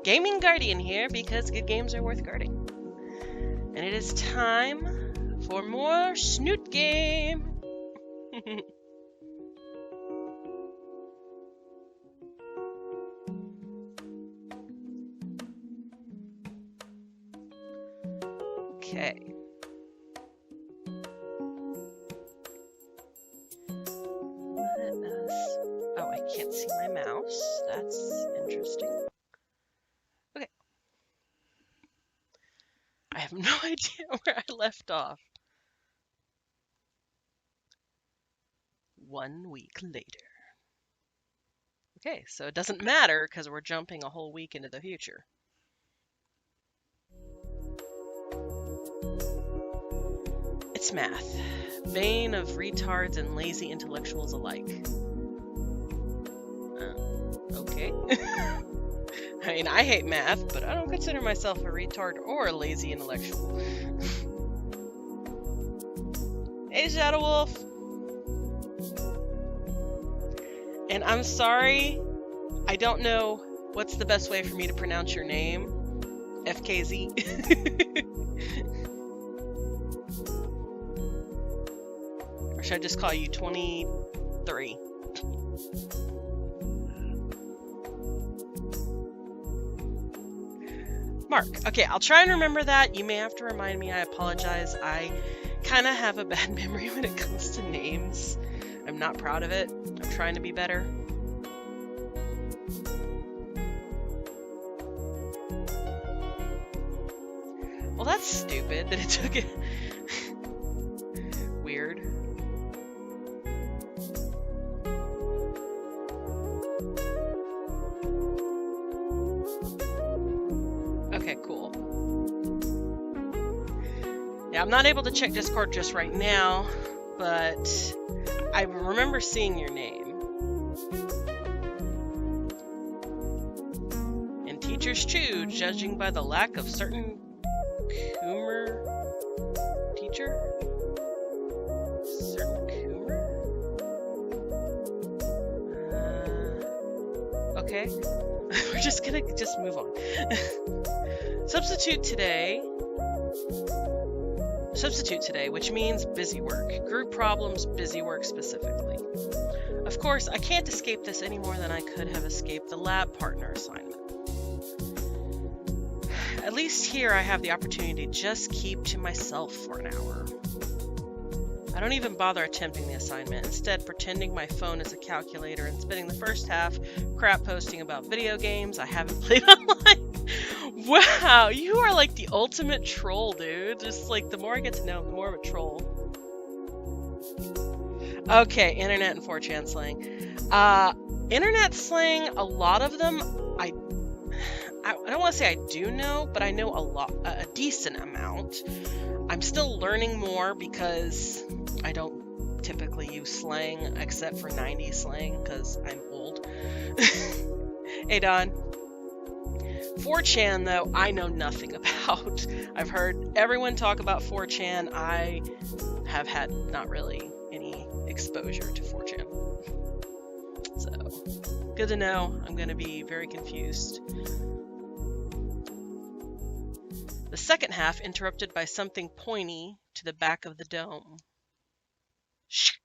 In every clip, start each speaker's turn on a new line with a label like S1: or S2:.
S1: Gaming Guardian here because good games are worth guarding. And it is time for more Snoot Game. Okay. Oh, I can't see my mouse. That's interesting. Okay. I have no idea where I left off. 1 week later. Okay, so it doesn't matter because we're jumping a whole week into the future. It's math. Bane of retards and lazy intellectuals alike. Okay. I mean, I hate math, but I don't consider myself a retard or a lazy intellectual. Hey, Shadow Wolf! And I'm sorry, I don't know what's the best way for me to pronounce your name. FKZ. Or should I just call you 23? Mark. Okay, I'll try and remember that. You may have to remind me. I apologize. I kind of have a bad memory when it comes to names. I'm not proud of it. I'm trying to be better. Well, that's stupid that it took it. Weird. Okay, cool. Yeah, I'm not able to check Discord just right now, but I remember seeing your name. And teachers choose, judging by the lack of certain Coomer teacher? Certain Coomer? Okay. We're just gonna move on. Substitute today, which means busy work. Group problems, busy work specifically. Of course, I can't escape this any more than I could have escaped the lab partner assignment. At least here I have the opportunity to just keep to myself for an hour. I don't even bother attempting the assignment, instead pretending my phone is a calculator and spending the first half crap posting about video games I haven't played online. Wow, you are like the ultimate troll, dude. Just like the more I get to know, the more of a troll. Okay, internet and 4chan slang. Internet slang, a lot of them, I don't want to say I do know, but I know a decent amount. I'm still learning more because I don't typically use slang except for 90s slang because I'm old. Hey, Don. 4chan, though, I know nothing about. I've heard everyone talk about 4chan. I have had not really any exposure to 4chan. So, good to know. I'm going to be very confused. The second half interrupted by something pointy to the back of the dome. Shh!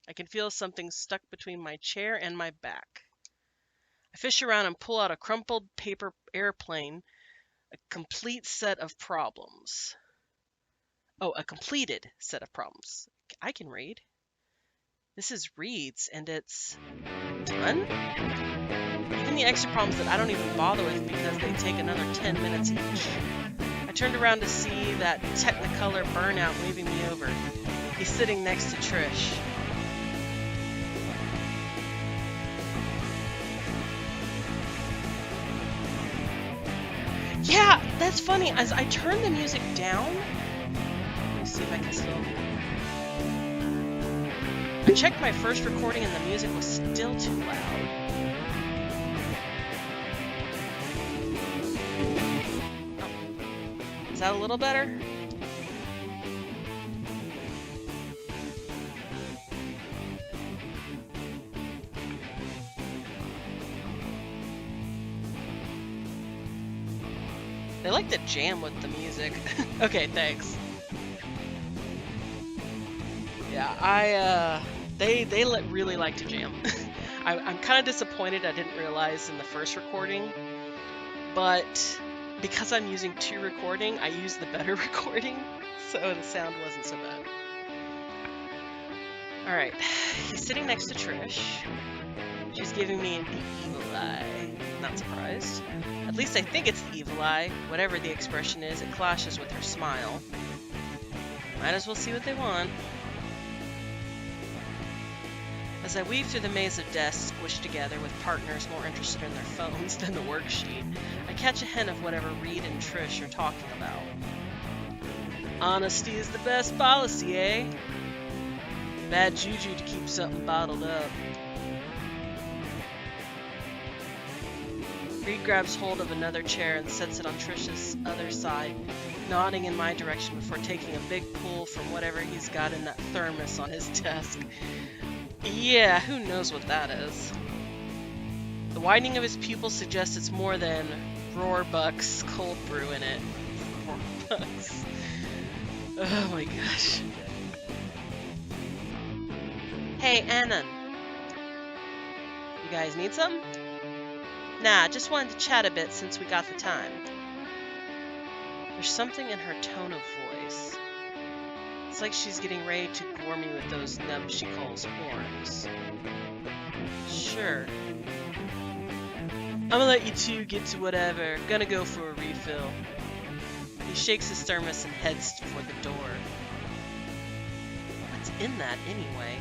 S1: I can feel something stuck between my chair and my back. I fish around and pull out a crumpled paper airplane, a complete set of problems. Oh, a completed set of problems. I can read. This is Reed's, and it's done? Even the extra problems that I don't even bother with because they take another 10 minutes each. I turned around to see that Technicolor burnout waving me over. He's sitting next to Trish. Yeah, that's funny. As I turned the music down, let me see if I can still. I checked my first recording and the music was still too loud. Oh. Is that a little better? They like to jam with the music. Okay, thanks. Yeah, they really like to jam. I'm kind of disappointed I didn't realize in the first recording, but because I'm using 2 recording, I used the better recording, so the sound wasn't so bad. Alright, he's sitting next to Trish. She's giving me the evil eye. Not surprised. At least I think it's the evil eye. Whatever the expression is, it clashes with her smile. Might as well see what they want. As I weave through the maze of desks squished together with partners more interested in their phones than the worksheet, I catch a hint of whatever Reed and Trish are talking about. Honesty is the best policy, eh? Bad juju to keep something bottled up. Reed grabs hold of another chair and sets it on Trish's other side, nodding in my direction before taking a big pull from whatever he's got in that thermos on his desk. Yeah, who knows what that is. The widening of his pupils suggests it's more than Roarbuck's cold brew in it. Roarbucks. Oh my gosh. Hey, Annan. You guys need some? Nah, just wanted to chat a bit since we got the time. There's something in her tone of voice. It's like she's getting ready to gore me with those nubs she calls horns. Sure. I'm gonna let you two get to whatever. Gonna go for a refill. He shakes his thermos and heads for the door. What's in that anyway?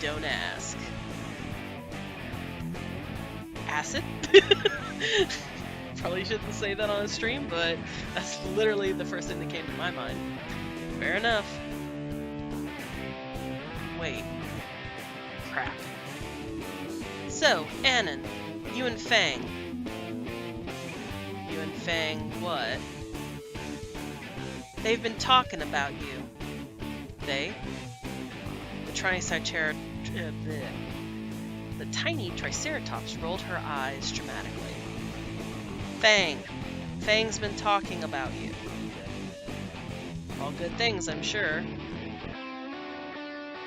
S1: Don't ask. Acid? Probably shouldn't say that on a stream, but that's literally the first thing that came to my mind. Fair enough. Wait. Crap. So, Annan, you and Fang. You and Fang what? They've been talking about you. They? The tiny Triceratops rolled her eyes dramatically. Fang's been talking about you. All good things, I'm sure.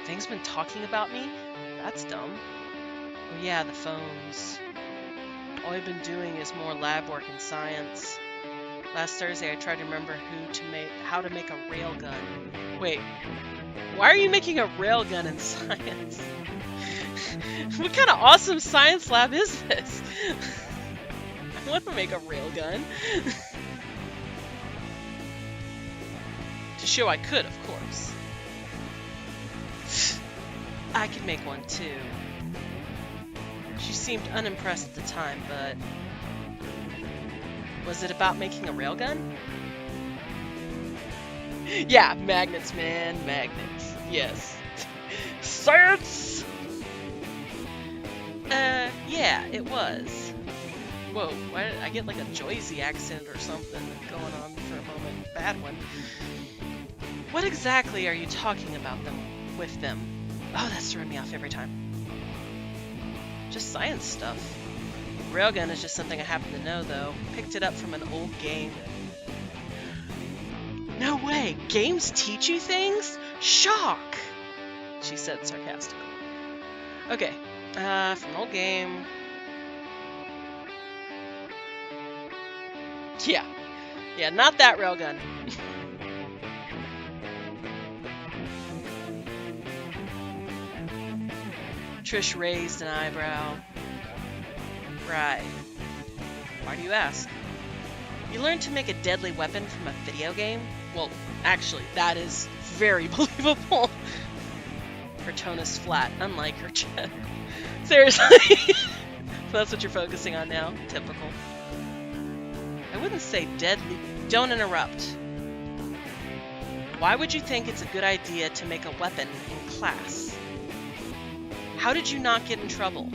S1: Fang's been talking about me? That's dumb. Oh yeah, the phones. All I've been doing is more lab work and science. Last Thursday I tried to remember how to make a railgun. Wait, why are you making a railgun in science? What kind of awesome science lab is this? I want to make a railgun. To show I could, of course. I could make one too. She seemed unimpressed at the time, but... Was it about making a railgun? Yeah, magnets, man, magnets. Yes. Science! Yeah, it was. Whoa, why did I get like a Joyzy accent or something going on for a moment? Bad one. What exactly are you talking about with them? Oh, that's throwing me off every time. Just science stuff. Railgun is just something I happen to know, though. Picked it up from an old game. No way! Games teach you things? Shock! She said sarcastically. Okay, from an old game. Yeah, not that railgun. Trish raised an eyebrow. Right. Why do you ask? You learned to make a deadly weapon from a video game? Well, actually, that is very believable. Her tone is flat, unlike her chest. Seriously? That's what you're focusing on now? Typical. I wouldn't say deadly. Don't interrupt. Why would you think it's a good idea to make a weapon in class? How did you not get in trouble?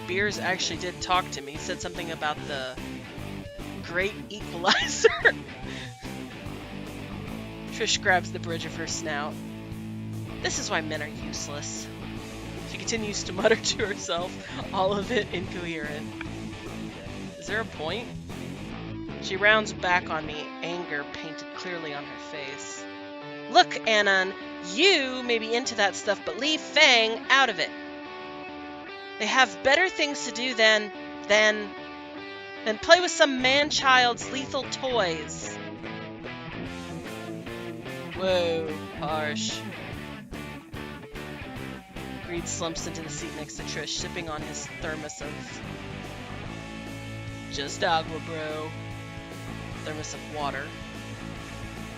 S1: Beers actually did talk to me. He said something about the great equalizer. Trish grabs the bridge of her snout. This is why men are useless. She continues to mutter to herself, all of it incoherent. Is there a point? She rounds back on me, anger painted clearly on her face. Look, Anon, you may be into that stuff, but leave Fang out of it. They have better things to do than play with some man-child's lethal toys. Whoa, harsh. Reed slumps into the seat next to Trish, sipping on his thermos of... just agua, bro. Thermos of water.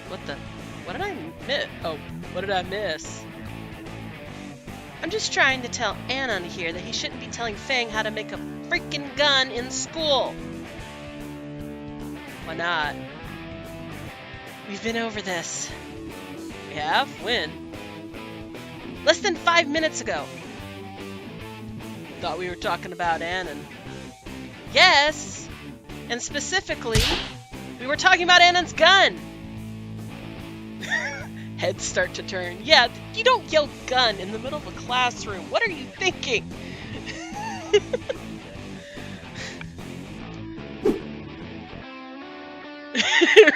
S1: What did I miss? Oh, what did I miss? I'm just trying to tell Anon here that he shouldn't be telling Fang how to make a freaking gun in school. Why not? We've been over this. We have? When? Less than 5 minutes ago. Thought we were talking about Anon. Yes! And specifically, we were talking about Anon's gun! Heads start to turn. Yeah, you don't yell gun in the middle of a classroom. What are you thinking?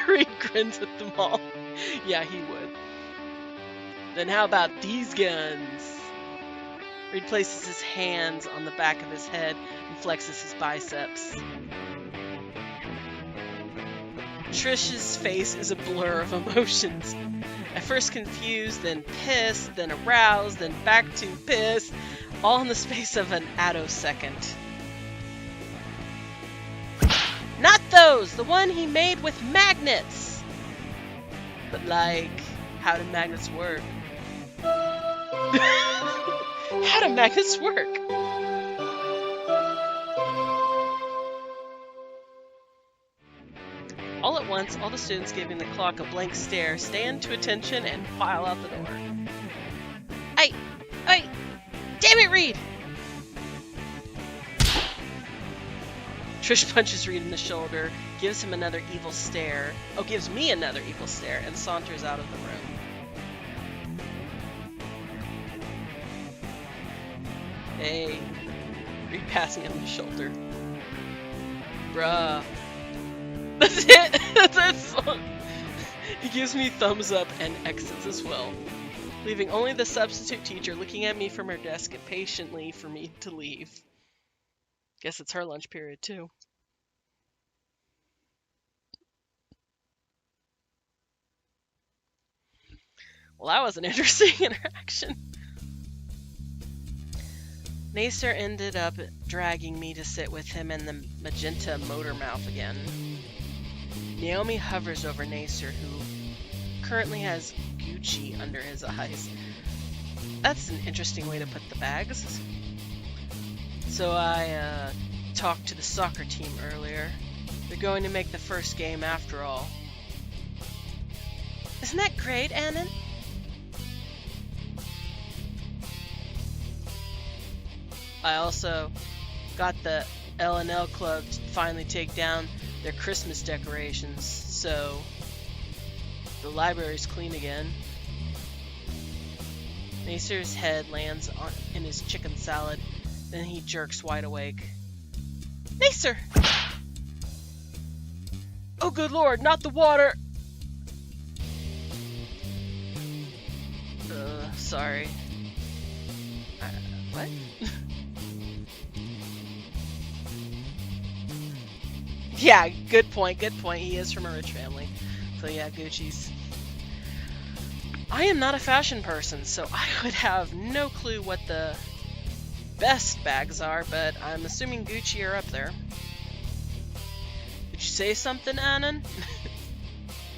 S1: Reed grins at them all. Yeah, he would. Then how about these guns? Reed places his hands on the back of his head and flexes his biceps. Trish's face is a blur of emotions. At first confused, then pissed, then aroused, then back to pissed, all in the space of an attosecond. Not those! The one he made with magnets! But like, how do magnets work? How do magnets work? All at once, all the students giving the clock a blank stare stand to attention and file out the door. Hey! Damn it, Reed! Trish punches Reed in the shoulder, gives him another evil stare. Oh, gives me another evil stare, and saunters out of the room. Hey. Reed passing him the shoulder. Bruh. That's it! That's it! He gives me thumbs up and exits as well, leaving only the substitute teacher looking at me from her desk impatiently for me to leave. Guess it's her lunch period, too. Well, that was an interesting interaction. Nacer ended up dragging me to sit with him and the magenta motor mouth again. Naomi hovers over Nacer, who currently has Gucci under his eyes. That's an interesting way to put the bags. So I talked to the soccer team earlier. They're going to make the first game after all. Isn't that great, Anon? I also got the L&L club to finally take down their Christmas decorations, so the library's clean again. Nacer's head lands in his chicken salad, then he jerks wide awake. Nacer! Oh, good lord, not the water! Sorry. What? Yeah, good point. He is from a rich family. So yeah, Gucci's. I am not a fashion person, so I would have no clue what the best bags are, but I'm assuming Gucci are up there. Did you say something, Anon?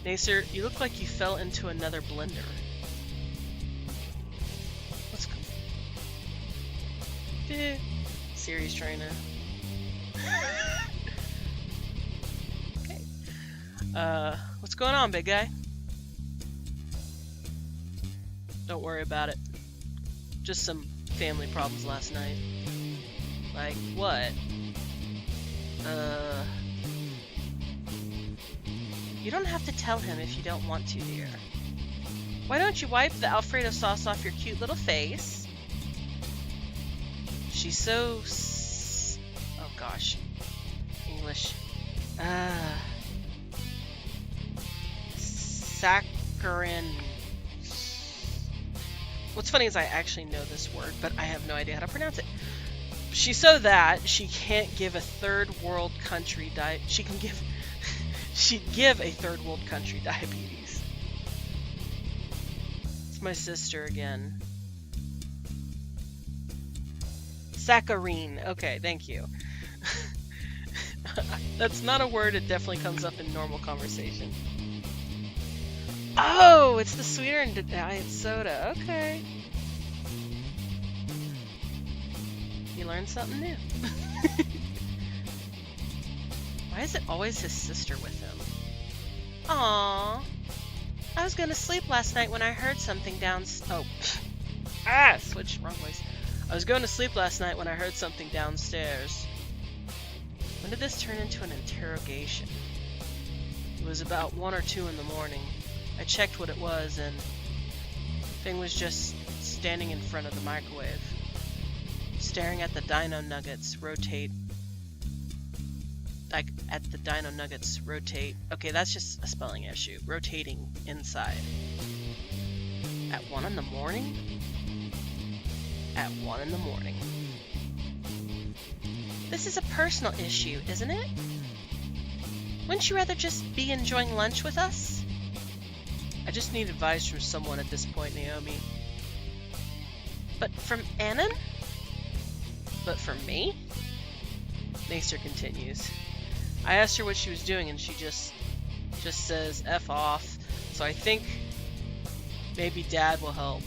S1: Nacer, you look like you fell into another blender. What's going on? Siri's trying to... What's going on, big guy? Don't worry about it. Just some family problems last night. Like, what? You don't have to tell him if you don't want to, dear. Why don't you wipe the Alfredo sauce off your cute little face? She's so... Oh, gosh. English. Saccharin. What's funny is I actually know this word, but I have no idea how to pronounce it. She's so that she can't give a third world country she'd give a third world country diabetes. It's my sister again. Saccharine. Okay, thank you. That's not a word. It definitely comes up in normal conversation. Oh, it's the sweetener diet soda. Okay. You learned something new. Why is it always his sister with him? Aww. I was gonna sleep last night when I heard something switch wrong voice. I was going to sleep last night when I heard something downstairs. When did this turn into an interrogation? It was about 1 or 2 in the morning. I checked what it was, and the thing was just standing in front of the microwave, staring at the dino nuggets rotate. Okay, that's just a spelling issue. Rotating inside. At 1 in the morning? At 1 in the morning. This is a personal issue, isn't it? Wouldn't you rather just be enjoying lunch with us? I just need advice from someone at this point, Naomi. But from Annan? But from me? Nacer continues. I asked her what she was doing and she just says F off, so I think maybe Dad will help.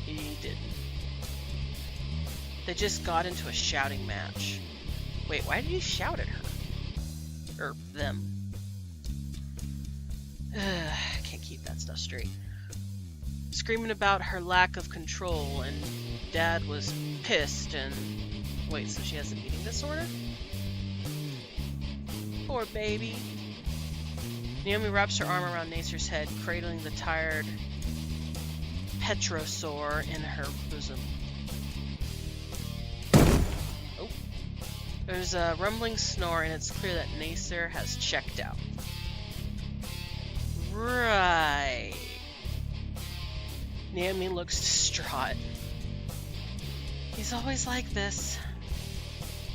S1: He didn't. They just got into a shouting match. Wait, why did he shout at her? Or them? I can't keep that stuff straight. Screaming about her lack of control, and Dad was pissed and... Wait, so she has an eating disorder? Poor baby. Naomi wraps her arm around Nacer's head, cradling the tired petrosaur in her bosom. Oh. There's a rumbling snore, and it's clear that Nacer has checked out. Right. Naomi looks distraught. He's always like this.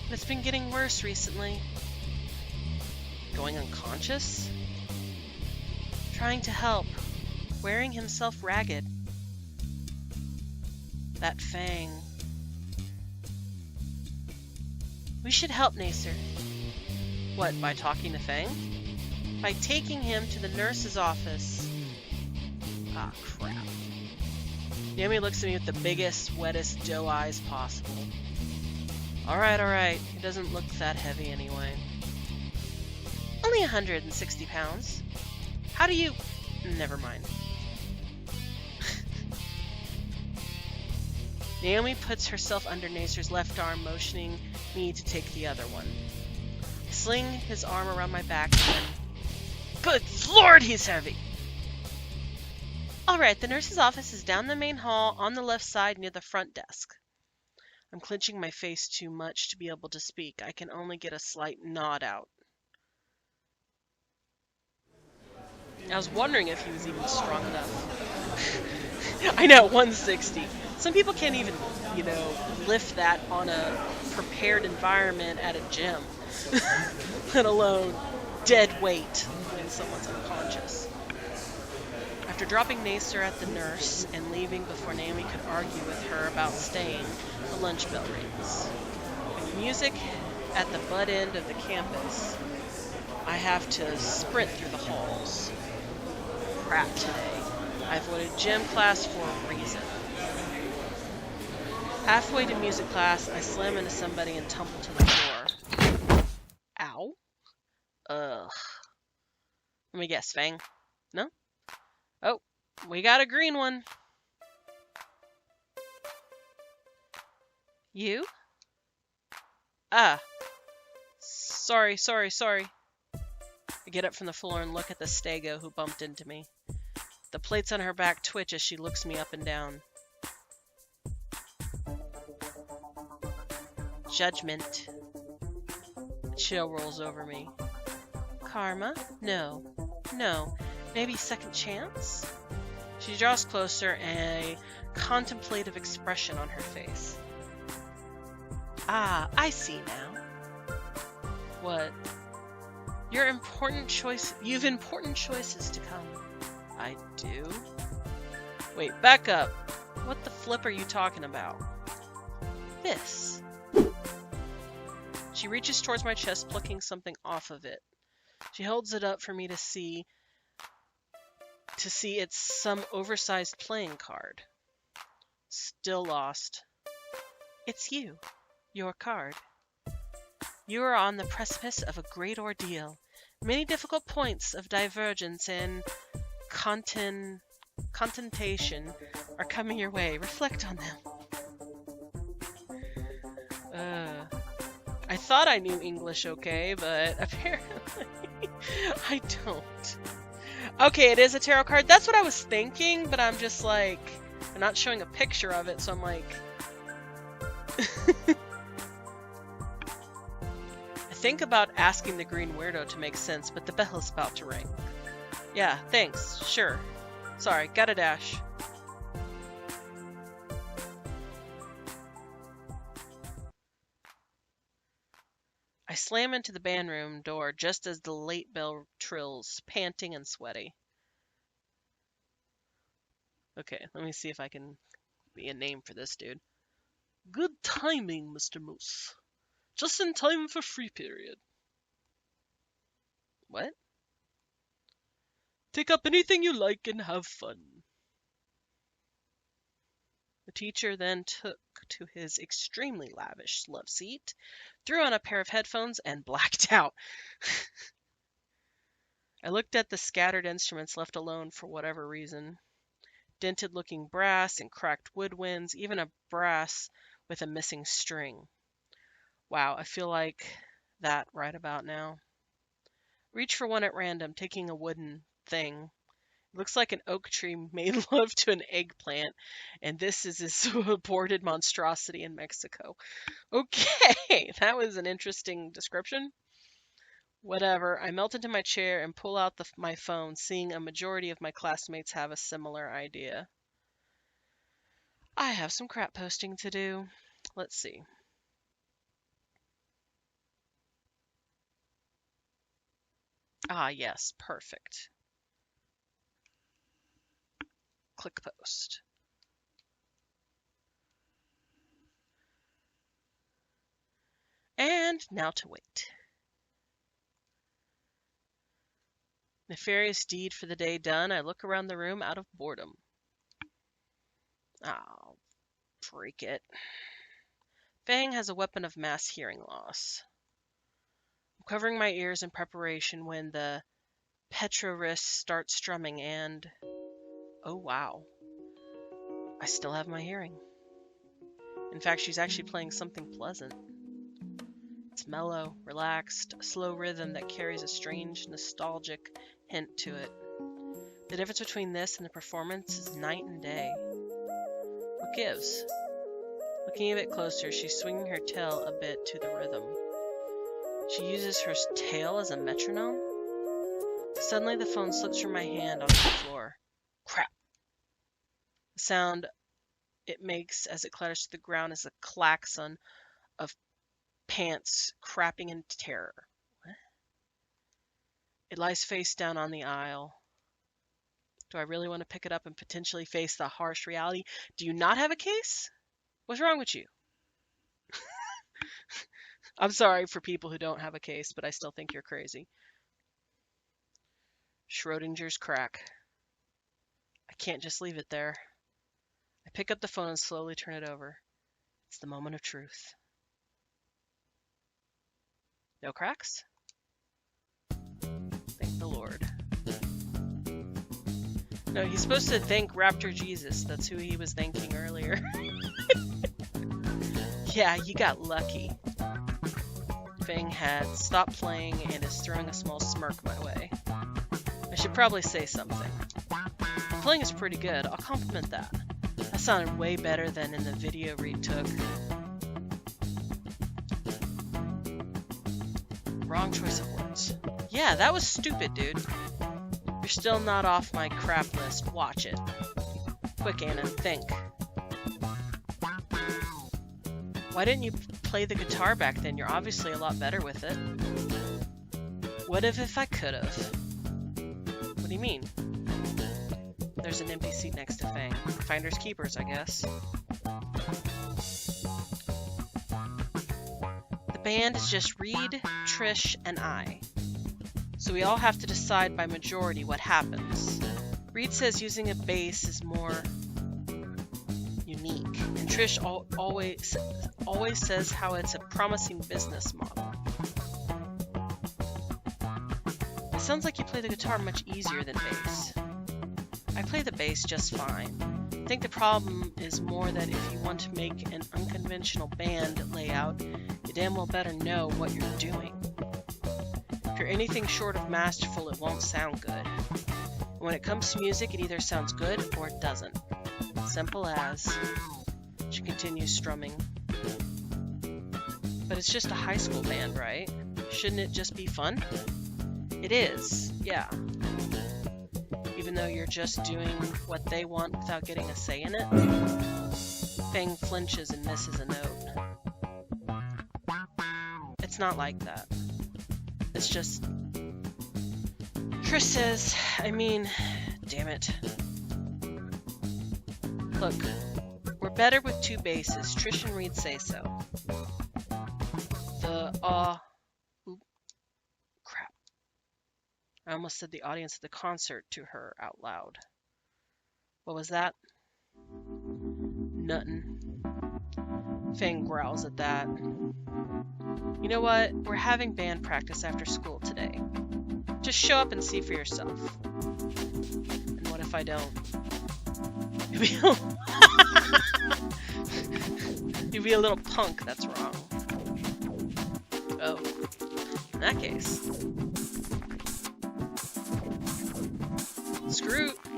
S1: But it's been getting worse recently. Going unconscious? Trying to help. Wearing himself ragged. That fang. We should help Nacer. What, by talking to Fang? By taking him to the nurse's office. Ah, crap. Naomi looks at me with the biggest, wettest doe eyes possible. Alright. He doesn't look that heavy anyway. Only 160 pounds. How do you... Never mind. Naomi puts herself under Nacer's left arm, motioning me to take the other one. I sling his arm around my back and then... Good Lord, he's heavy! Alright, the nurse's office is down the main hall on the left side near the front desk. I'm clenching my face too much to be able to speak. I can only get a slight nod out. I was wondering if he was even strong enough. I know, 160. Some people can't even, lift that on a prepared environment at a gym. Let alone dead weight when someone's unconscious. After dropping Nacer at the nurse and leaving before Naomi could argue with her about staying, the lunch bell rings. With music at the butt end of the campus, I have to sprint through the halls. Crap today. I avoided gym class for a reason. Halfway to music class, I slam into somebody and tumble to the floor. Ow. Ugh. Let me guess, Fang? No? Oh, we got a green one. You? Ah. Sorry. I get up from the floor and look at the stego who bumped into me. The plates on her back twitch as she looks me up and down. Judgment. chill rolls over me. Karma? No. No. Maybe second chance? She draws closer, a contemplative expression on her face. Ah, I see now. What? You've important choices to come. I do? Wait, back up. What the flip are you talking about? This. She reaches towards my chest, plucking something off of it. She holds it up for me to see. It's some oversized playing card. Still lost. It's you. Your card. You are on the precipice of a great ordeal. Many difficult points of divergence and contentation are coming your way. Reflect on them. I thought I knew English okay, but apparently I don't. Okay, it is a tarot card. That's what I was thinking, but I'm just like, I'm not showing a picture of it, so I'm like... I think about asking the green weirdo to make sense, but the bell is about to ring. Yeah, thanks. Sure. Sorry, gotta dash. I slam into the band room door just as the late bell trills, panting and sweaty. Okay, let me see if I can be a name for this dude. Good timing, Mr. Moose. Just in time for free period. What? Take up anything you like and have fun. The teacher then took to his extremely lavish love seat, threw on a pair of headphones, and blacked out. I looked at the scattered instruments left alone for whatever reason. Dented-looking brass and cracked woodwinds, even a brass with a missing string. Wow, I feel like that right about now. Reach for one at random, taking a wooden thing. It looks like an oak tree made love to an eggplant, and this is his aborted monstrosity in Mexico. Okay, that was an interesting description. Whatever, I melt into my chair and pull out my phone, seeing a majority of my classmates have a similar idea. I have some crap posting to do. Let's see. Ah, yes, perfect. Click post. And now to wait. Nefarious deed for the day done, I look around the room out of boredom. Oh, freak it. Fang has a weapon of mass hearing loss. I'm covering my ears in preparation when the Petroris starts strumming and... oh wow. I still have my hearing. In fact, she's actually playing something pleasant. It's mellow, relaxed, a slow rhythm that carries a strange, nostalgic hint to it. The difference between this and the performance is night and day. What gives? Looking a bit closer, she's swinging her tail a bit to the rhythm. She uses her tail as a metronome? Suddenly the phone slips from my hand onto the floor. Crap! The sound it makes as it clatters to the ground is a klaxon of pants crapping in terror. What? It lies face down on the aisle. Do I really want to pick it up and potentially face the harsh reality? Do you not have a case? What's wrong with you? I'm sorry for people who don't have a case, but I still think you're crazy. Schrodinger's crack. I can't just leave it there. I pick up the phone and slowly turn it over. It's the moment of truth. No cracks? Thank the Lord. No, he's supposed to thank Raptor Jesus. That's who he was thanking earlier. Yeah, you got lucky. Fang had stopped playing and is throwing a small smirk my way. I should probably say something. The playing is pretty good. I'll compliment that. That sounded way better than in the video Reed took. Wrong choice of words. Yeah, that was stupid, dude. You're still not off my crap list. Watch it. Quick, Anna, think. Why didn't you play the guitar back then? You're obviously a lot better with it. What if I could've? What do you mean? There's an empty seat next to Fang. Finders keepers, I guess. The band is just Reed, Trish, and I. So we all have to decide by majority what happens. Reed says using a bass is more unique, and Trish always says how it's a promising business model. It sounds like you play the guitar much easier than bass. I play the bass just fine. I think the problem is more that if you want to make an unconventional band layout, you damn well better know what you're doing. If you're anything short of masterful, it won't sound good. When it comes to music, it either sounds good or it doesn't. Simple as. She continues strumming. But it's just a high school band, right? Shouldn't it just be fun? It is, yeah. Even though you're just doing what they want without getting a say in it. Fang flinches and misses a note. It's not like that. It's just... Trish says, damn it. Look, we're better with two basses. Trish and Reed say so. Crap. I almost said the audience at the concert to her out loud. What was that? Nuttin'. Fang growls at that. You know what? We're having band practice after school today. Just show up and see for yourself. And what if I don't? You'd be a little punk, that's wrong. Oh. In that case.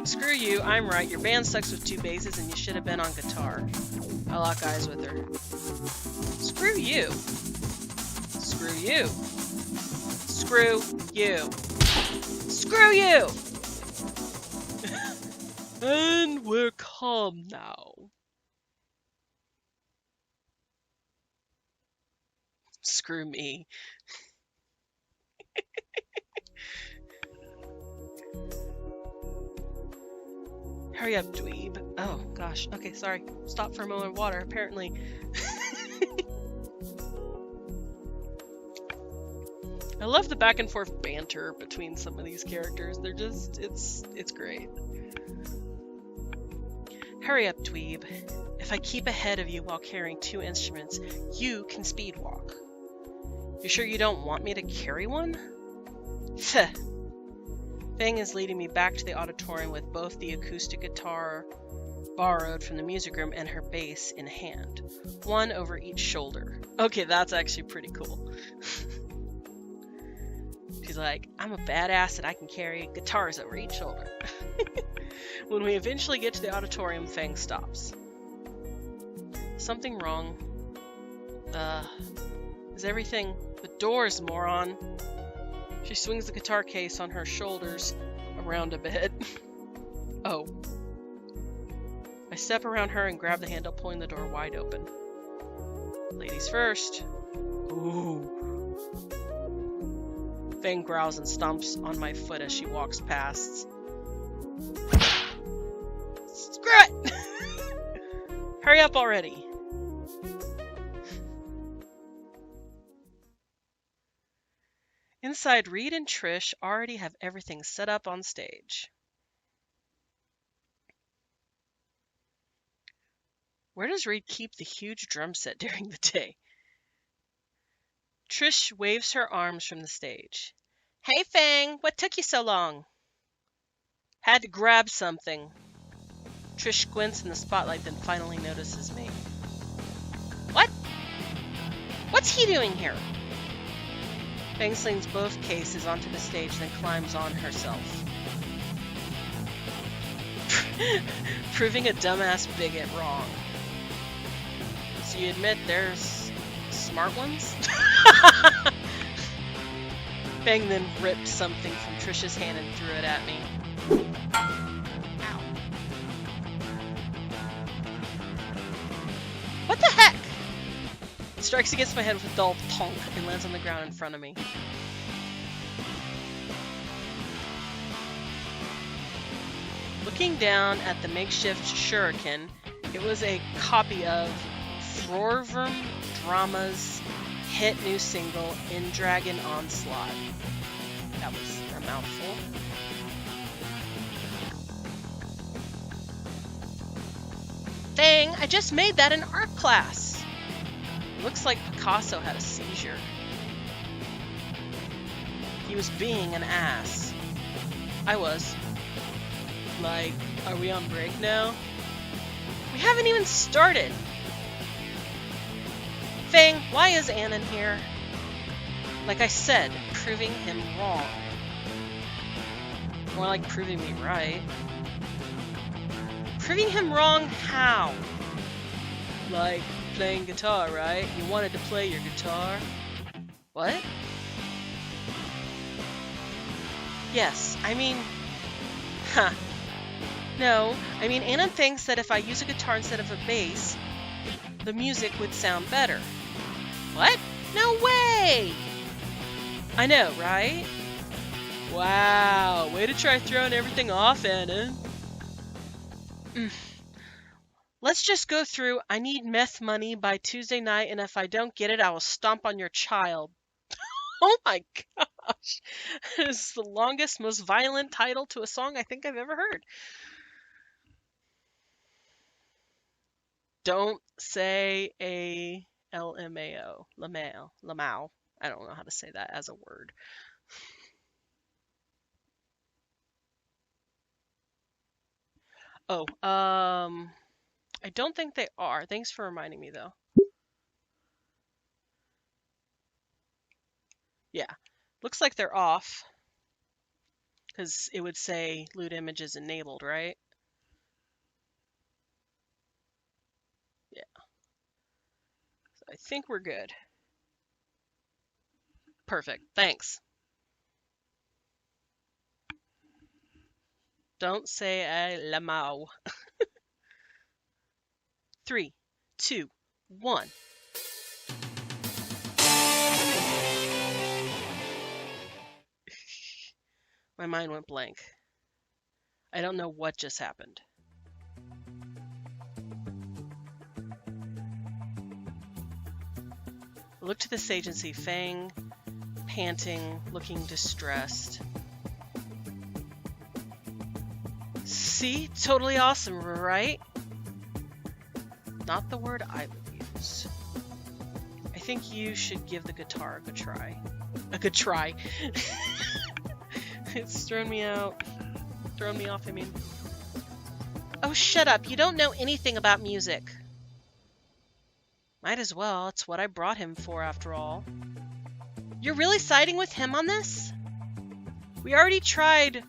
S1: Screw you, I'm right. Your band sucks with two basses and you should have been on guitar. I lock eyes with her. Screw you. Screw you. Screw you. Screw you! And we're calm now. Screw me. Hurry up, dweeb. Oh, gosh. Okay, sorry. Stop for a moment of water, apparently. I love the back and forth banter between some of these characters. They're just, it's great. Hurry up, dweeb. If I keep ahead of you while carrying two instruments, you can speed walk. You sure you don't want me to carry one? Pfft. Fang is leading me back to the auditorium with both the acoustic guitar borrowed from the music room and her bass in hand. One over each shoulder. Okay, that's actually pretty cool. She's like, I'm a badass and I can carry guitars over each shoulder. When we eventually get to the auditorium, Fang stops. Something wrong. Is everything... The doors, moron! She swings the guitar case on her shoulders around a bit. Oh. I step around her and grab the handle, pulling the door wide open. Ladies first. Ooh. Fang growls and stomps on my foot as she walks past. Screw it! Hurry up already. Inside, Reed and Trish already have everything set up on stage. Where does Reed keep the huge drum set during the day? Trish waves her arms from the stage. Hey, Fang, what took you so long? Had to grab something. Trish squints in the spotlight, then finally notices me. What? What's he doing here? Fang slings both cases onto the stage, then climbs on herself. Proving a dumbass bigot wrong. So you admit there's smart ones? Fang then ripped something from Trish's hand and threw it at me. Ow. What the heck? It strikes against my head with a dull thunk and lands on the ground in front of me. Looking down at the makeshift shuriken, it was a copy of Frorvum Drama's hit new single, In Dragon Onslaught. That was a mouthful. Dang, I just made that in art class! Looks like Picasso had a seizure. He was being an ass. I was. Like, are we on break now? We haven't even started! Fang, why is Anon here? Like I said, proving him wrong. More like proving me right. Proving him wrong how? Like playing guitar, right? You wanted to play your guitar? What? Yes, I mean... Huh. No, I mean Anon thinks that if I use a guitar instead of a bass, the music would sound better. What? No way! I know, right? Wow, way to try throwing everything off, Anon. Let's just go through I need meth money by Tuesday night, and if I don't get it, I will stomp on your child. Oh my gosh. That is the longest, most violent title to a song I think I've ever heard. Don't say a LMAO. Lamau. I don't know how to say that as a word. Oh, I don't think they are. Thanks for reminding me, though. Yeah, looks like they're off. Because it would say loot images enabled, right? Yeah. So I think we're good. Perfect. Thanks. Don't say a lamau. 3, 2, 1. My mind went blank. I don't know what just happened. I look to the stage and see Fang, panting, looking distressed. See? Totally awesome, right? Not the word I would use. I think you should give the guitar a good try. A good try. It's thrown me out. Thrown me off, I mean. Oh, shut up. You don't know anything about music. Might as well. It's what I brought him for, after all. You're really siding with him on this? We already tried.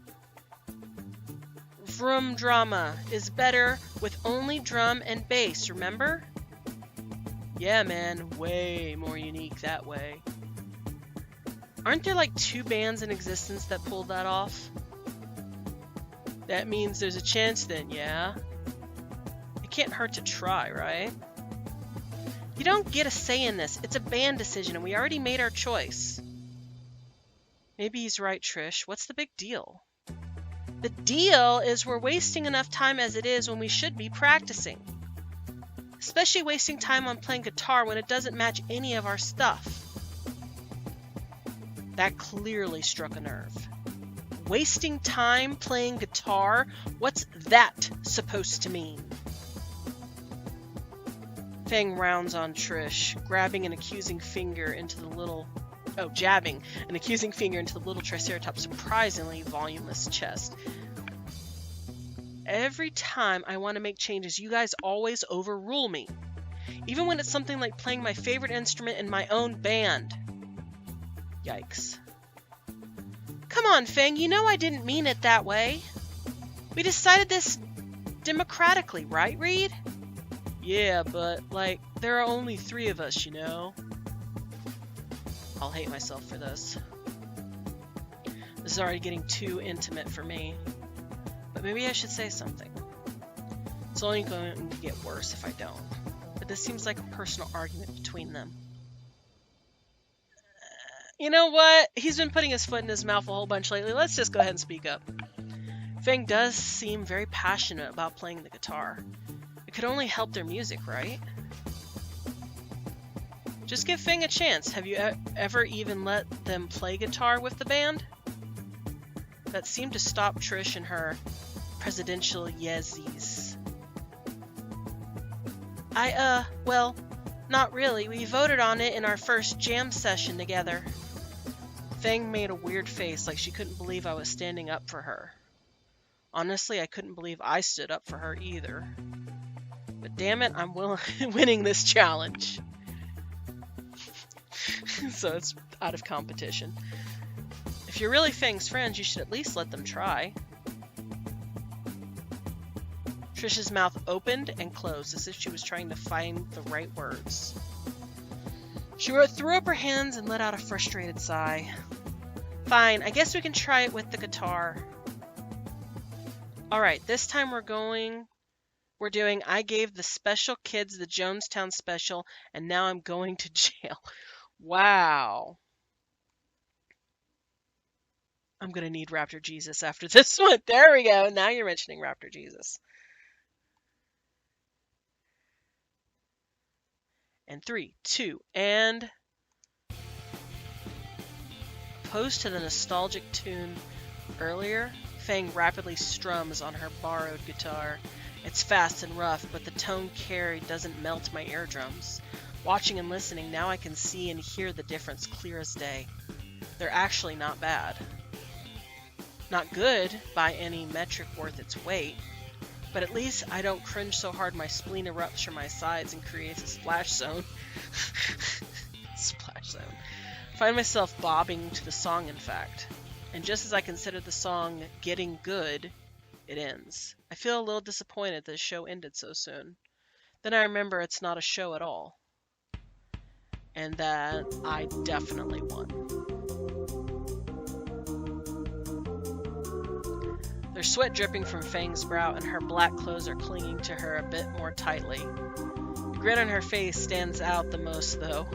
S1: Vroom drama is better with only drum and bass, remember? Yeah, man. Way more unique that way. Aren't there like 2 bands in existence that pulled that off? That means there's a chance then, yeah? It can't hurt to try, right? You don't get a say in this. It's a band decision and we already made our choice. Maybe he's right, Trish. What's the big deal? The deal is we're wasting enough time as it is when we should be practicing. Especially wasting time on playing guitar when it doesn't match any of our stuff. That clearly struck a nerve. Wasting time playing guitar? What's that supposed to mean? Fang rounds on Trish, jabbing an accusing finger into the little Triceratops' surprisingly voluminous chest. Every time I want to make changes, you guys always overrule me. Even when it's something like playing my favorite instrument in my own band. Yikes. Come on, Fang, you know I didn't mean it that way. We decided this democratically, right, Reed? Yeah, but, like, there are only 3 of us, you know? I'll hate myself for this. This is already getting too intimate for me. But maybe I should say something. It's only going to get worse if I don't. But this seems like a personal argument between them. You know what? He's been putting his foot in his mouth a whole bunch lately. Let's just go ahead and speak up. Feng does seem very passionate about playing the guitar. It could only help their music, right? Just give Feng a chance. Have you ever even let them play guitar with the band? That seemed to stop Trish and her presidential yezies. Well, not really. We voted on it in our first jam session together. Feng made a weird face, like she couldn't believe I was standing up for her. Honestly, I couldn't believe I stood up for her either. But damn it, I'm winning this challenge. So it's out of competition. If you're really Feng's friends, you should at least let them try. Trish's mouth opened and closed as if she was trying to find the right words. She threw up her hands and let out a frustrated sigh. Fine, I guess we can try it with the guitar. Alright, this time we're doing I gave the special kids the Jonestown special, and now I'm going to jail. Wow. I'm going to need Raptor Jesus after this one. There we go. Now you're mentioning Raptor Jesus. And 3, 2, and... Opposed to the nostalgic tune earlier, Feng rapidly strums on her borrowed guitar. It's fast and rough, but the tone carried doesn't melt my eardrums. Watching and listening, now I can see and hear the difference clear as day. They're actually not bad. Not good by any metric worth its weight, but at least I don't cringe so hard my spleen erupts from my sides and creates a splash zone. Splash zone. I find myself bobbing to the song, in fact. And just as I consider the song getting good, it ends. I feel a little disappointed that the show ended so soon. Then I remember it's not a show at all. And that I definitely won. There's sweat dripping from Feng's brow, and her black clothes are clinging to her a bit more tightly. The grin on her face stands out the most, though.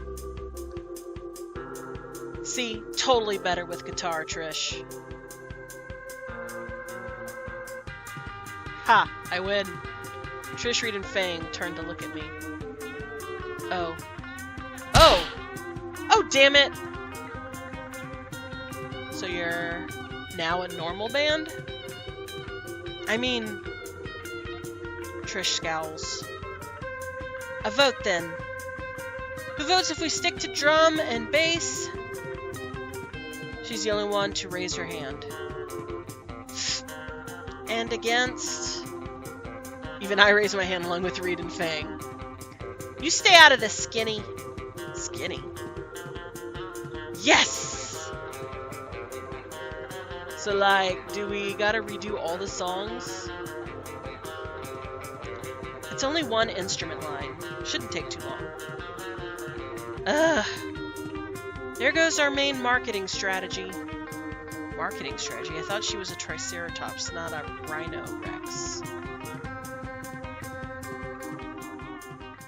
S1: See, totally better with guitar, Trish. Ha! I win. Trish, Reed, and Feng turned to look at me. Oh. Oh! Oh, damn it! So you're now a normal band? I mean... Trish scowls. A vote, then. Who votes if we stick to drum and bass? She's the only one to raise her hand. And against... Even I raise my hand along with Reed and Feng. You stay out of this, Skinny. Skinny. Yes! So, like, do we gotta redo all the songs? It's only one instrument line. Shouldn't take too long. Ugh. There goes our main marketing strategy. Marketing strategy? I thought she was a Triceratops, not a Rhino Rex.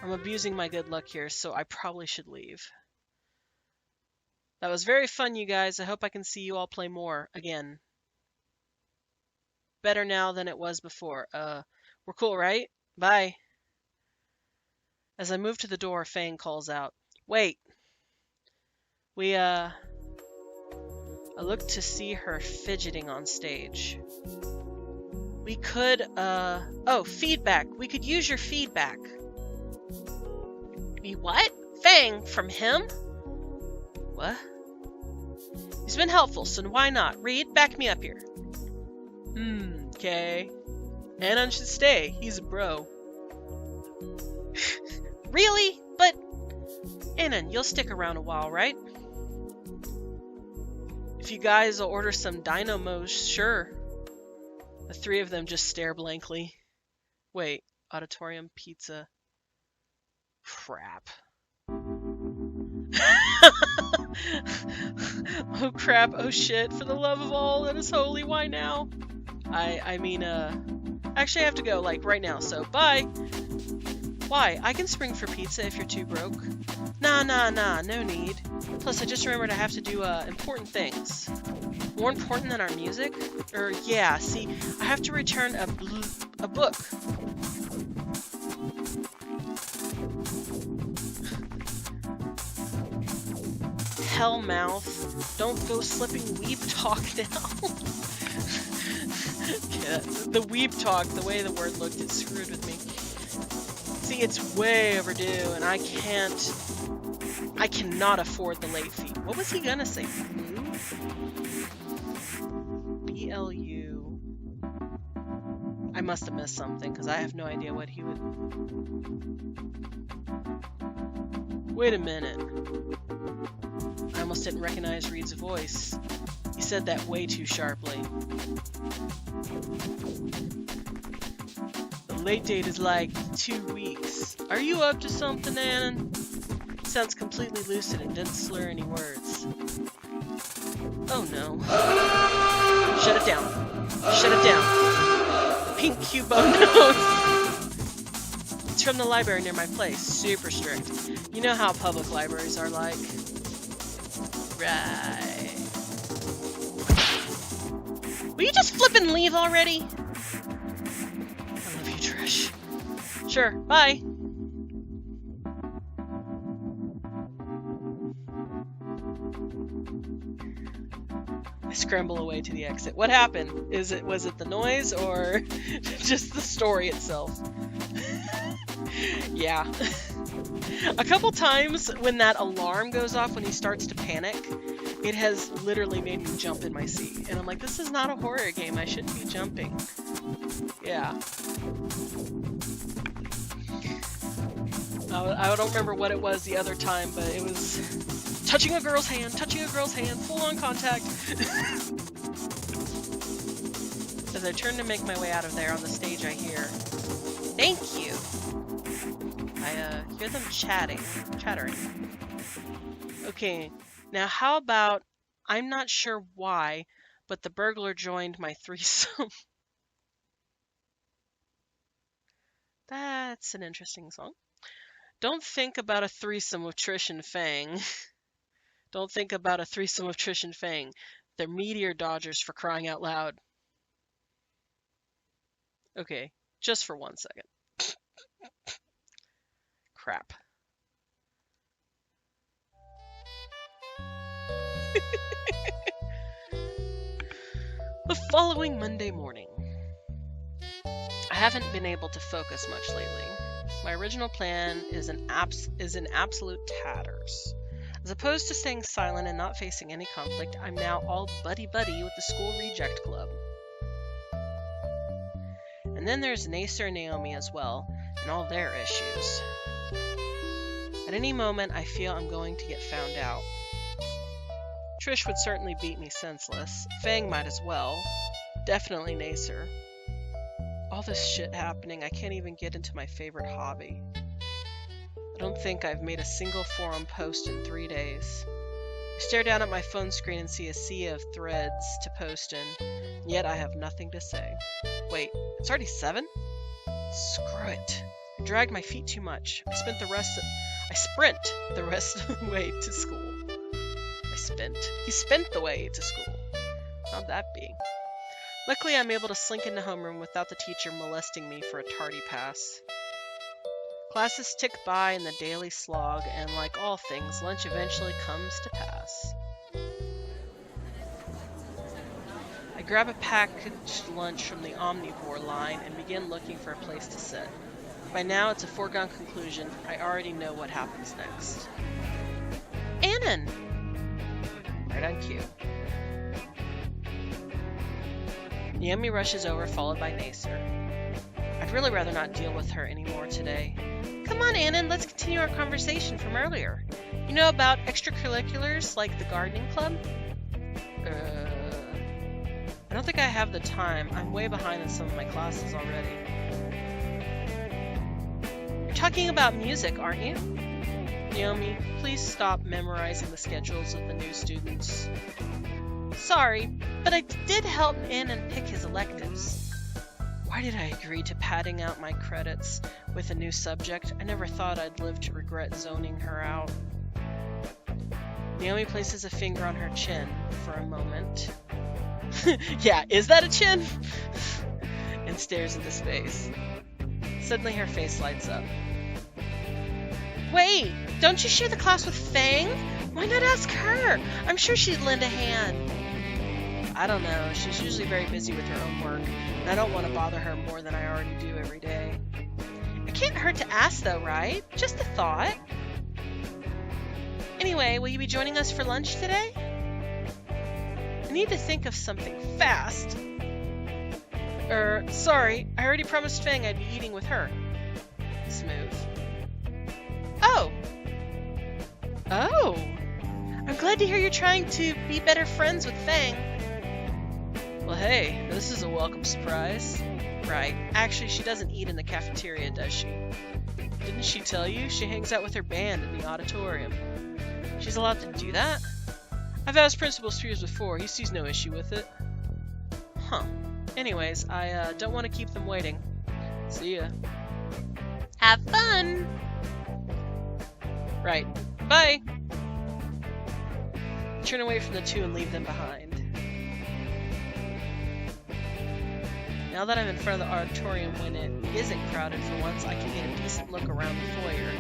S1: I'm abusing my good luck here, so I probably should leave. That was very fun, you guys. I hope I can see you all play more again. Better now than it was before. We're cool, right? Bye. As I move to the door, Feng calls out, "Wait." I look to see her fidgeting on stage. We could, oh, feedback. We could use your feedback. Me what? Feng, from him? What? He's been helpful, so why not? Reed, back me up here. Okay. Anon should stay. He's a bro. Really? But... Anon, you'll stick around a while, right? If you guys will order some dynamos, sure. The three of them just stare blankly. Wait, auditorium pizza. Crap. Oh crap, oh shit, for the love of all that is holy, why now? Actually I have to go, like, right now, so bye! Why? I can spring for pizza if you're too broke. Nah, no need. Plus, I just remembered I have to do, important things. More important than our music? Yeah, see, I have to return a book. Hellmouth. Don't go slipping weeb talk now. Yeah, the weeb talk, the way the word looked, it screwed with me. See, it's way overdue, and I cannot afford the late fee. What was he gonna say? BLU. I must have missed something, because I have no idea what he would... Wait a minute. I almost didn't recognize Reed's voice. He said that way too sharply. The late date is like 2 weeks. Are you up to something, Annan? Sounds completely lucid and didn't slur any words. Oh no. Shut it down. Shut it down. Pink Cubo nose. It's from the library near my place. Super strict. You know how public libraries are like. Right. Will you just flip and leave already? I love you, Trish. Sure, bye. I scramble away to the exit. What happened? Was it the noise or just the story itself? Yeah. A couple times when that alarm goes off when he starts to panic, it has literally made me jump in my seat. And I'm like, this is not a horror game. I shouldn't be jumping. Yeah. I don't remember what it was the other time, but it was touching a girl's hand, full-on contact. As I turn to make my way out of there, on the stage I hear, "Thank you." I hear them chattering. Okay, now how about, I'm not sure why, but the burglar joined my threesome. That's an interesting song. Don't think about a threesome with Trish and Fang. Don't think about a threesome with Trish and Fang. They're meteor dodgers, for crying out loud. Okay, just for 1 second. Crap. The following Monday morning. I haven't been able to focus much lately. My original plan is in absolute tatters. As opposed to staying silent and not facing any conflict, I'm now all buddy-buddy with the school reject club. And then there's Nacer and Naomi as well, and all their issues. At any moment, I feel I'm going to get found out. Trish would certainly beat me senseless. Fang might as well. Definitely Nacer. All this shit happening, I can't even get into my favorite hobby. I don't think I've made a single forum post in 3 days. I stare down at my phone screen and see a sea of threads to post in, and yet I have nothing to say. Wait, it's already 7? Screw it. I dragged my feet too much. I sprint the rest of the way to school. He spent the way to school. How'd that be? Luckily, I'm able to slink into homeroom without the teacher molesting me for a tardy pass. Classes tick by in the daily slog, and like all things, lunch eventually comes to pass. I grab a packaged lunch from the omnivore line and begin looking for a place to sit. By now, it's a foregone conclusion. I already know what happens next. Annan! Right on cue. Naomi rushes over, followed by Nacer. I'd really rather not deal with her anymore today. Come on, Annan, let's continue our conversation from earlier. You know about extracurriculars like the gardening club? I don't think I have the time. I'm way behind in some of my classes already. You're talking about music, aren't you? Naomi, please stop memorizing the schedules of the new students. Sorry, but I did help in and pick his electives. Why did I agree to padding out my credits with a new subject? I never thought I'd live to regret zoning her out. Naomi places a finger on her chin for a moment. Yeah, is that a chin? And stares into space. Suddenly her face lights up. Wait, don't you share the class with Fang? Why not ask her? I'm sure she'd lend a hand. I don't know, she's usually very busy with her own work, and I don't want to bother her more than I already do every day. It can't hurt to ask though, right? Just a thought. Anyway, will you be joining us for lunch today? I need to think of something fast. Sorry, I already promised Fang I'd be eating with her. Smooth. Oh! I'm glad to hear you're trying to be better friends with Fang. Well, hey, this is a welcome surprise. Right. Actually, she doesn't eat in the cafeteria, does she? Didn't she tell you? She hangs out with her band in the auditorium. She's allowed to do that? I've asked Principal Spears before. He sees no issue with it. Huh. Anyways, I don't want to keep them waiting. See ya. Have fun! Right. Bye! Turn away from the two and leave them behind. Now that I'm in front of the auditorium when it isn't crowded for once, I can get a decent look around the foyer.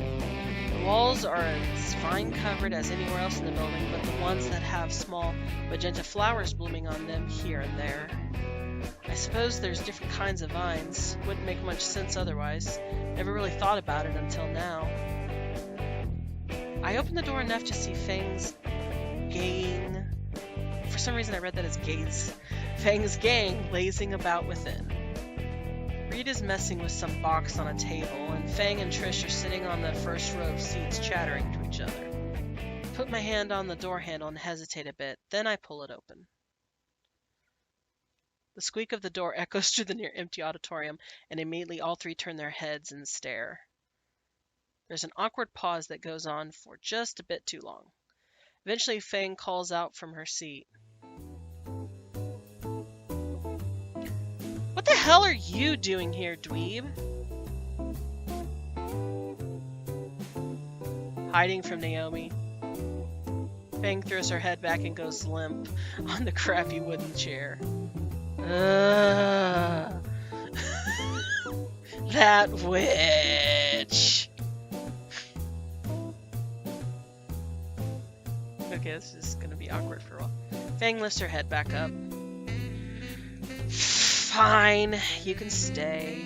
S1: The walls are as vine covered as anywhere else in the building, but the ones that have small magenta flowers blooming on them here and there. I suppose there's different kinds of vines. Wouldn't make much sense otherwise. Never really thought about it until now. I opened the door enough to see Fang's gang. For some reason I read that as gaze. Fang's gang lazing about within. Reed is messing with some box on a table, and Fang and Trish are sitting on the first row of seats chattering to each other. Put my hand on the door handle and hesitate a bit, then I pull it open. The squeak of the door echoes through the near-empty auditorium, and immediately all three turn their heads and stare. There's an awkward pause that goes on for just a bit too long. Eventually, Fang calls out from her seat. What the hell are you doing here, dweeb? Hiding from Naomi. Fang throws her head back and goes limp on the crappy wooden chair. That witch! Okay, this is gonna be awkward for a while. Fang lifts her head back up. Fine, you can stay.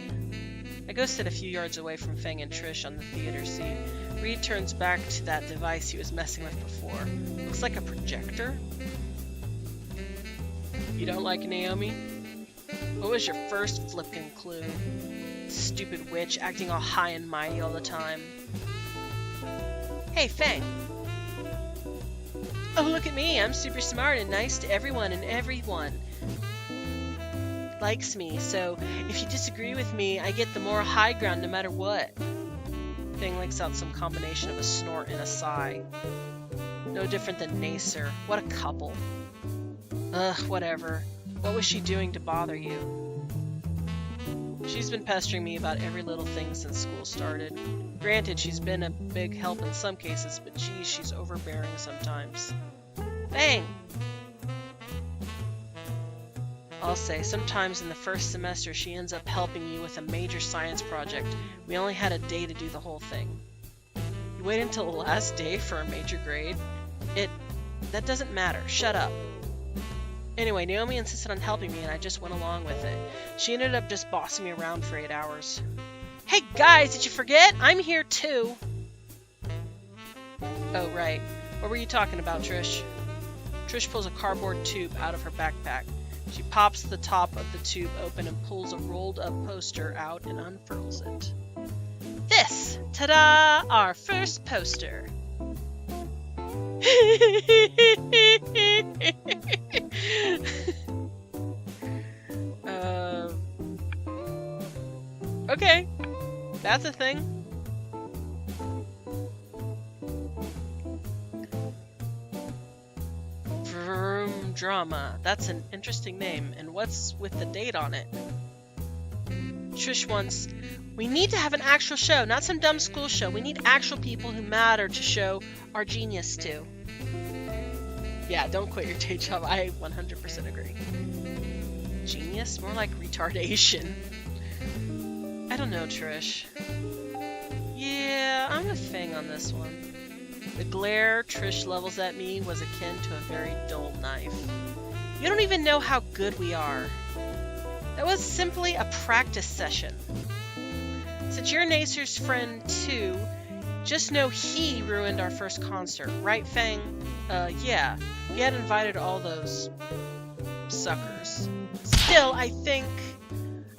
S1: I go sit a few yards away from Fang and Trish on the theater seat. Reed turns back to that device he was messing with before. Looks like a projector. You don't like Naomi? What was your first flippin' clue? Stupid witch, acting all high and mighty all the time. Hey, Fang. Oh, look at me. I'm super smart and nice to everyone, and everyone likes me, so if you disagree with me, I get the moral high ground no matter what. Fang lets out some combination of a snort and a sigh. No different than Nacer. What a couple. Ugh, whatever. What was she doing to bother you? She's been pestering me about every little thing since school started. Granted, she's been a big help in some cases, but geez, she's overbearing sometimes. Fang! I'll say, sometimes in the first semester she ends up helping me with a major science project. We only had a day to do the whole thing. You wait until the last day for a major grade? That doesn't matter. Shut up. Anyway, Naomi insisted on helping me and I just went along with it. She ended up just bossing me around for 8 hours. Hey guys, did you forget? I'm here too! Oh, right. What were you talking about, Trish? Trish pulls a cardboard tube out of her backpack. She pops the top of the tube open and pulls a rolled-up poster out and unfurls it. This! Ta-da! Our first poster! Okay. That's a thing. drama. That's an interesting name. And what's with the date on it? Trish wants, we need to have an actual show, not some dumb school show. We need actual people who matter to show our genius to. Yeah, don't quit your day job. I 100% agree. Genius? More like retardation. I don't know, Trish. Yeah, I'm with Fang on this one. The glare Trish levels at me was akin to a very dull knife. You don't even know how good we are. That was simply a practice session. Since you're Nacer's friend too, just know he ruined our first concert, right, Fang? Yeah. He had invited all those suckers. Still, I think...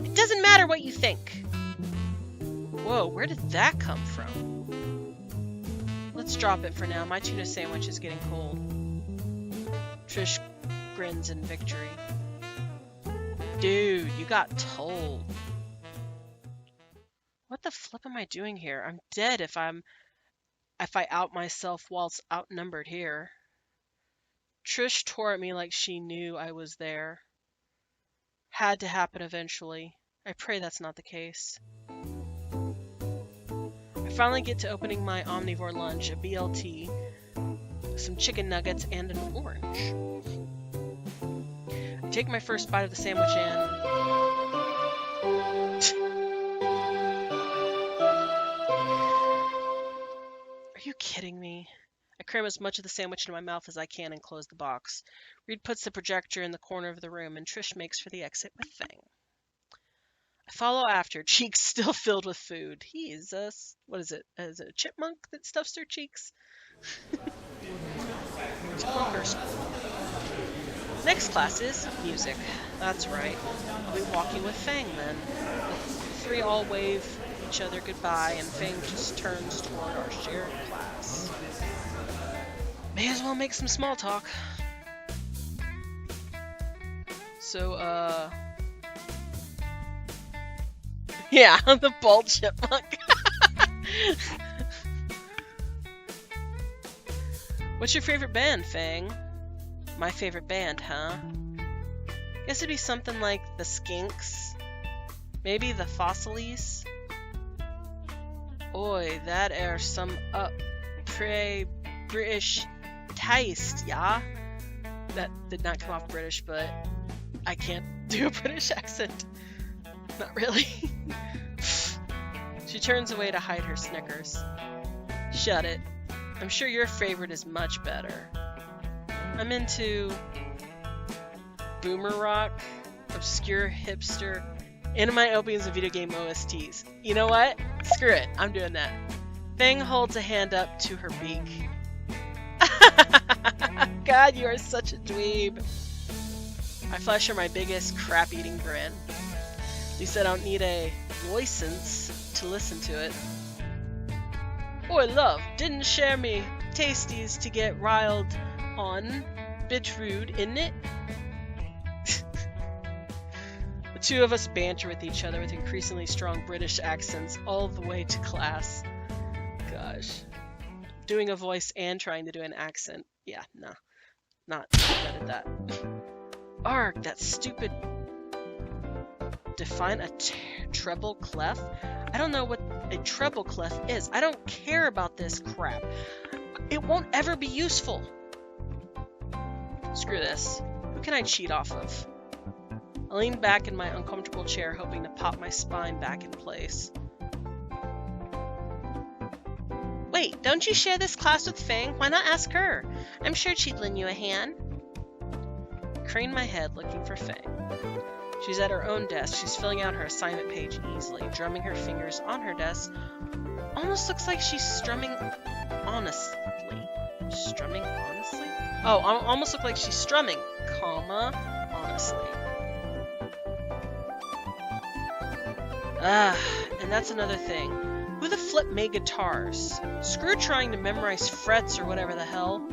S1: It doesn't matter what you think. Whoa, where did that come from? Let's drop it for now. My tuna sandwich is getting cold. Trish grins in victory. Dude, you got told. What the flip am I doing here? I'm dead if I out myself whilst outnumbered here. Trish tore at me like she knew I was there. Had to happen eventually. I pray that's not the case. I finally get to opening my omnivore lunch, a BLT, some chicken nuggets, and an orange. I take my first bite of the sandwich and... Are you kidding me? I cram as much of the sandwich into my mouth as I can and close the box. Reed puts the projector in the corner of the room, and Trish makes for the exit with Fang. I follow after, cheeks still filled with food. He's a... what is it? Is it a chipmunk that stuffs their cheeks? Chipmunk or school. Next class is music. That's right. I'll be walking with Fang then. The three all wave each other goodbye, and Fang just turns toward our shared class. May as well make some small talk. So, yeah, I'm the bald chipmunk. What's your favorite band, Fang? My favorite band, huh? Guess it'd be something like the Skinks. Maybe the Fossilies. Oi, that air some up British taste, yeah? That did not come off British, but I can't do a British accent. Not really. She turns away to hide her snickers. Shut it. I'm sure your favorite is much better. I'm into boomer rock, obscure hipster, anime openings and video game OSTs. You know what? Screw it. I'm doing that. Fang holds a hand up to her beak. God, you are such a dweeb. I flash her my biggest crap-eating grin. At least I don't need a license to listen to it. Oi, love, didn't share me tasties to get riled on. Bit rude, isn't it? The two of us banter with each other with increasingly strong British accents all the way to class. Gosh. Doing a voice and trying to do an accent. Yeah, no. Not good at that. Arg, that stupid... Define a treble clef? I don't know what a treble clef is. I don't care about this crap. It won't ever be useful. Screw this. Who can I cheat off of? I lean back in my uncomfortable chair, hoping to pop my spine back in place. Wait, don't you share this class with Fang? Why not ask her? I'm sure she'd lend you a hand. I crane my head, looking for Fang. She's at her own desk. She's filling out her assignment page easily, drumming her fingers on her desk. Almost looks like she's strumming honestly. Strumming honestly? Oh, almost look like she's strumming, comma, honestly. And that's another thing. Who the flip made guitars? Screw trying to memorize frets or whatever the hell.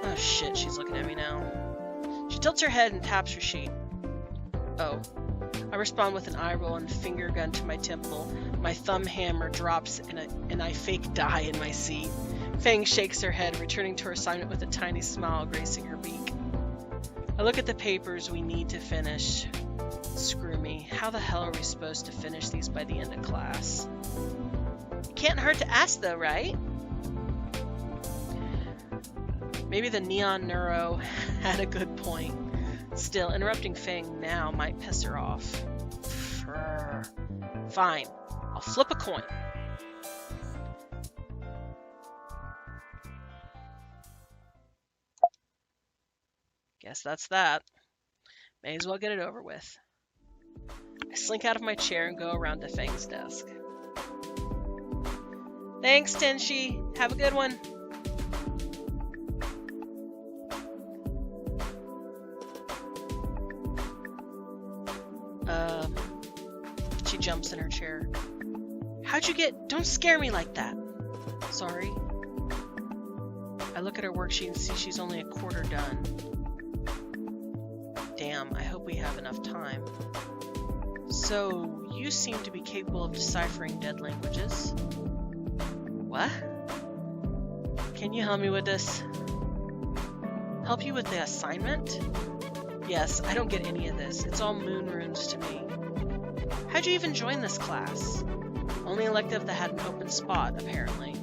S1: Oh shit, she's looking at me now. She tilts her head and taps her sheet. Oh. I respond with an eye roll and finger gun to my temple. My thumb hammer drops and I fake die in my seat. Fang shakes her head, returning to her assignment with a tiny smile gracing her beak. I look at the papers we need to finish. Screw me. How the hell are we supposed to finish these by the end of class? It can't hurt to ask though, right? Maybe the neon neuro had a good point. Still, interrupting Fang now might piss her off. Fine. I'll flip a coin. Guess that's that. May as well get it over with. I slink out of my chair and go around to Fang's desk. Thanks, Tenshi. Have a good one. She jumps in her chair. How'd you get... Don't scare me like that. Sorry. I look at her worksheet and see she's only a quarter done. Damn, I hope we have enough time. So, you seem to be capable of deciphering dead languages. What? Can you help me with this? Help you with the assignment? Yes, I don't get any of this. It's all moon runes to me. How'd you even join this class? Only elective that had an open spot, apparently.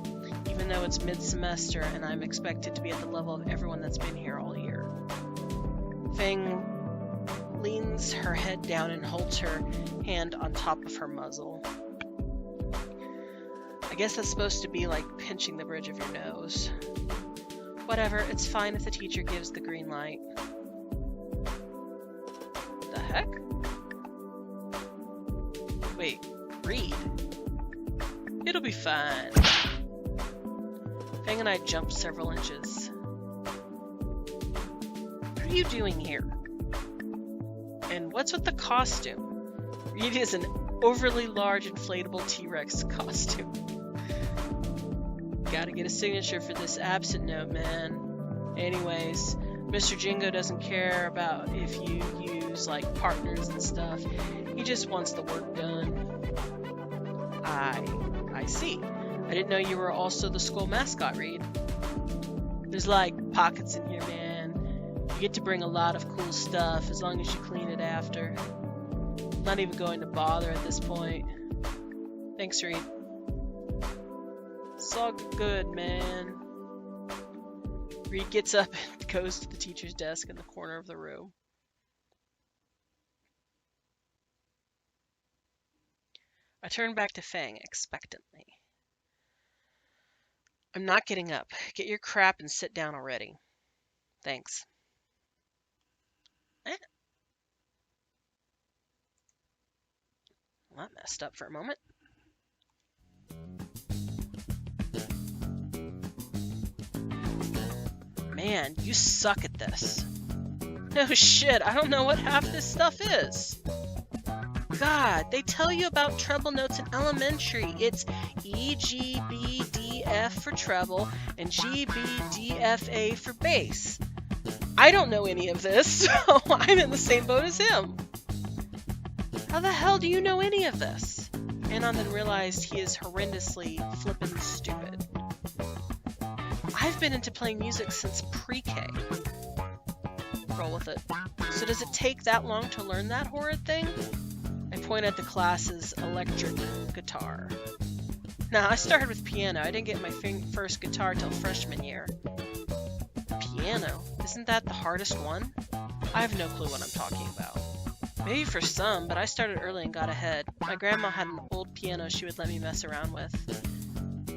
S1: Even though it's mid-semester and I'm expected to be at the level of everyone that's been here all year. Fang leans her head down and holds her hand on top of her muzzle. I guess that's supposed to be like pinching the bridge of your nose. Whatever, it's fine if the teacher gives the green light. The heck? Wait, read? It'll be fine. Fang and I jumped several inches. What are you doing here? And what's with the costume? Reed is an overly large inflatable T-Rex costume. Gotta get a signature for this absent note, man. Anyways, Mr. Jingo doesn't care about if you use, like, partners and stuff. He just wants the work done. I see. I didn't know you were also the school mascot, Reed. There's, like, pockets in here, man. You get to bring a lot of cool stuff as long as you clean it after. I'm not even going to bother at this point. Thanks, Reed. It's all good, man. Reed gets up and goes to the teacher's desk in the corner of the room. I turn back to Fang expectantly. I'm not getting up. Get your crap and sit down already. Thanks. Well, that messed up for a moment. Man, you suck at this. No shit, I don't know what half this stuff is. God, they tell you about treble notes in elementary. It's E, G, B, D, F for treble, and G, B, D, F, A for bass. I don't know any of this, so I'm in the same boat as him. How the hell do you know any of this? Anon then realized he is horrendously flippin' stupid. I've been into playing music since pre-K. Roll with it. So does it take that long to learn that horrid thing? I point at the class's electric guitar. Nah, I started with piano. I didn't get my first guitar till freshman year. Piano? Isn't that the hardest one? I have no clue what I'm talking about. Maybe for some, but I started early and got ahead. My grandma had an old piano she would let me mess around with.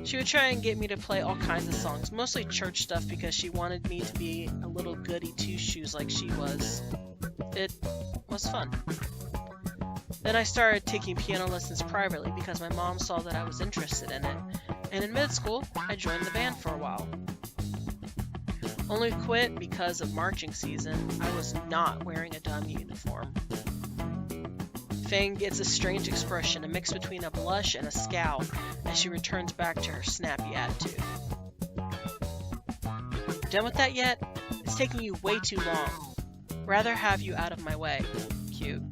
S1: She would try and get me to play all kinds of songs, mostly church stuff because she wanted me to be a little goody two-shoes like she was. It was fun. Then I started taking piano lessons privately because my mom saw that I was interested in it, and in mid school, I joined the band for a while. Only quit because of marching season. I was not wearing a dumb uniform. Fang gets a strange expression, a mix between a blush and a scowl, as she returns back to her snappy attitude. Done with that yet? It's taking you way too long. Rather have you out of my way. Cute.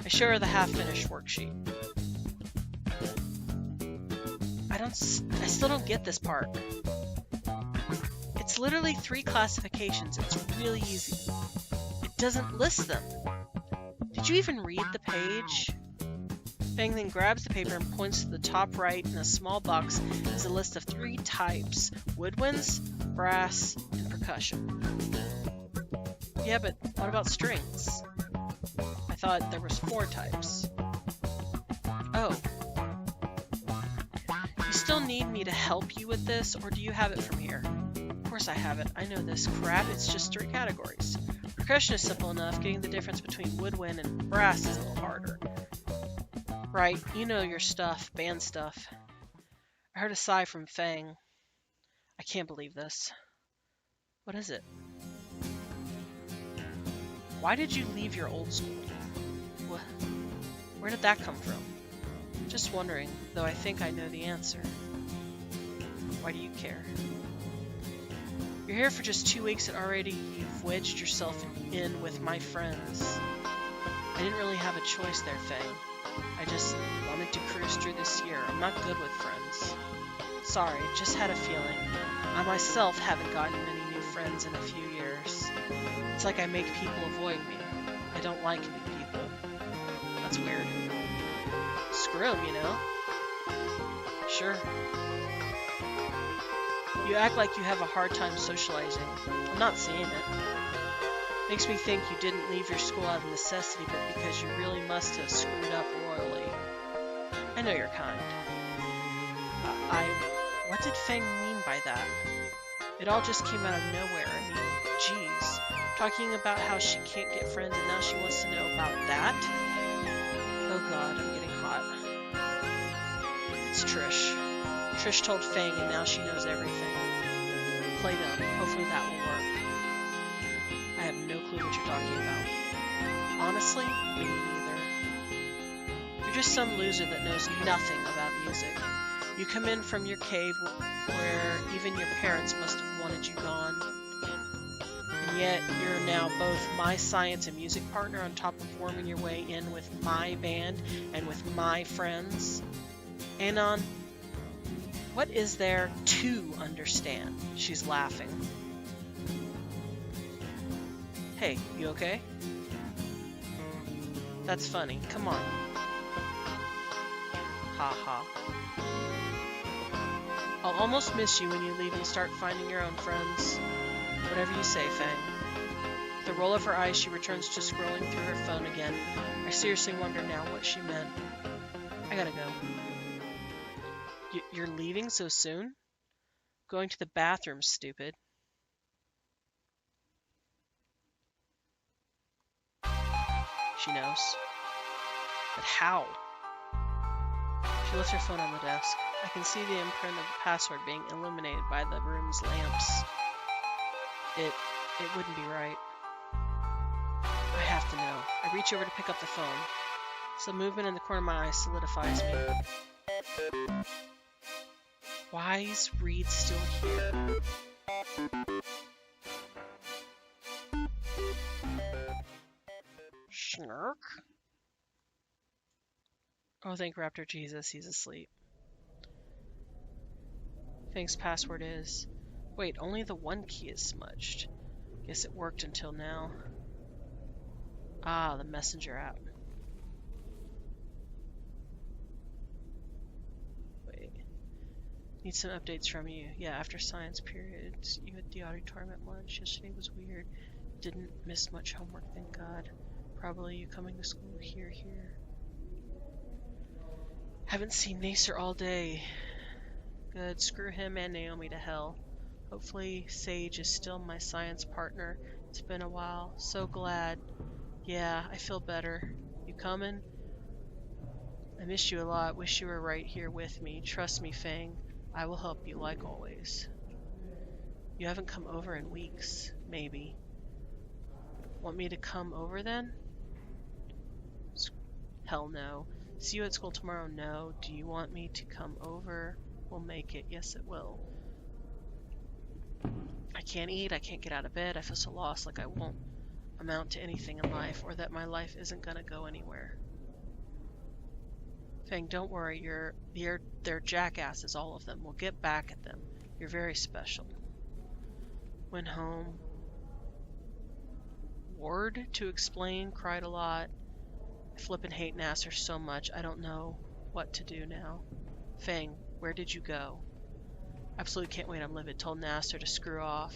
S1: I show her the half-finished worksheet. I still don't get this part. It's literally 3 classifications. It's really easy. It doesn't list them. Did you even read the page? Fang then grabs the paper and points to the top right. In a small box is a list of 3 types: woodwinds, brass, and percussion. Yeah, but what about strings? I thought there was 4 types. Oh. You still need me to help you with this, or do you have it from here? Of course I have it. I know this crap. It's just 3 categories. Percussion is simple enough. Getting the difference between woodwind and brass is a little harder. Right, you know your stuff, band stuff. I heard a sigh from Fang. I can't believe this. What is it? Why did you leave your old school? What? Where did that come from? Just wondering, though I think I know the answer. Why do you care? You're here for just 2 weeks and already you've wedged yourself in with my friends. I didn't really have a choice there, Fang. I just wanted to cruise through this year. I'm not good with friends. Sorry, just had a feeling. I myself haven't gotten many new friends in a few years. It's like I make people avoid me. I don't like new people. That's weird. Screw 'em, you know? Sure. You act like you have a hard time socializing. I'm not seeing it. Makes me think you didn't leave your school out of necessity, but because you really must have screwed up royally. I know you're kind. What did Fang mean by that? It all just came out of nowhere. I mean, geez. Talking about how she can't get friends and now she wants to know about that? Oh god, I'm getting hot. It's Trish. Trish told Fang and now she knows everything. Play dumb. Hopefully that will work. I have no clue what you're talking about. Honestly, me neither. You're just some loser that knows nothing about music. You come in from your cave where even your parents must have wanted you gone. And yet you're now both my science and music partner on top of worming your way in with my band and with my friends. Anon, what is there to understand? She's laughing. Hey, you okay? That's funny. Come on. Ha ha. I'll almost miss you when you leave and start finding your own friends. Whatever you say, Fang. With a roll of her eyes, she returns to scrolling through her phone again. I seriously wonder now what she meant. I gotta go. You're leaving so soon? Going to the bathroom, stupid. She knows. But how? She left her phone on the desk. I can see the imprint of the password being illuminated by the room's lamps. It wouldn't be right. I have to know. I reach over to pick up the phone. Some movement in the corner of my eye solidifies me. Why is Reed still here? Snark? Oh, thank Raptor Jesus, he's asleep. Fang's password is... Wait, only the one key is smudged. Guess it worked until now. Ah, the messenger app. Wait. Need some updates from you. Yeah, after science periods, you had the auditorium at lunch. Yesterday was weird. Didn't miss much homework, thank God. Probably you coming to school here. Haven't seen Nacer all day. Good, screw him and Naomi to hell. Hopefully Sage is still my science partner. It's been a while. So glad. Yeah, I feel better. You coming? I miss you a lot. Wish you were right here with me. Trust me, Fang. I will help you like always. You haven't come over in weeks. Maybe. Want me to come over then? Hell no. See you at school tomorrow? No. Do you want me to come over? We'll make it. Yes, it will. I can't eat. I can't get out of bed. I feel so lost, like I won't amount to anything in life, or that my life isn't gonna go anywhere. Fang, don't worry. They're jackasses, all of them. We'll get back at them. You're very special. Went home. Ward to explain, cried a lot. I flippin' hate Nasser so much, I don't know what to do now. Fang, where did you go? Absolutely can't wait, I'm livid. Told Nasser to screw off.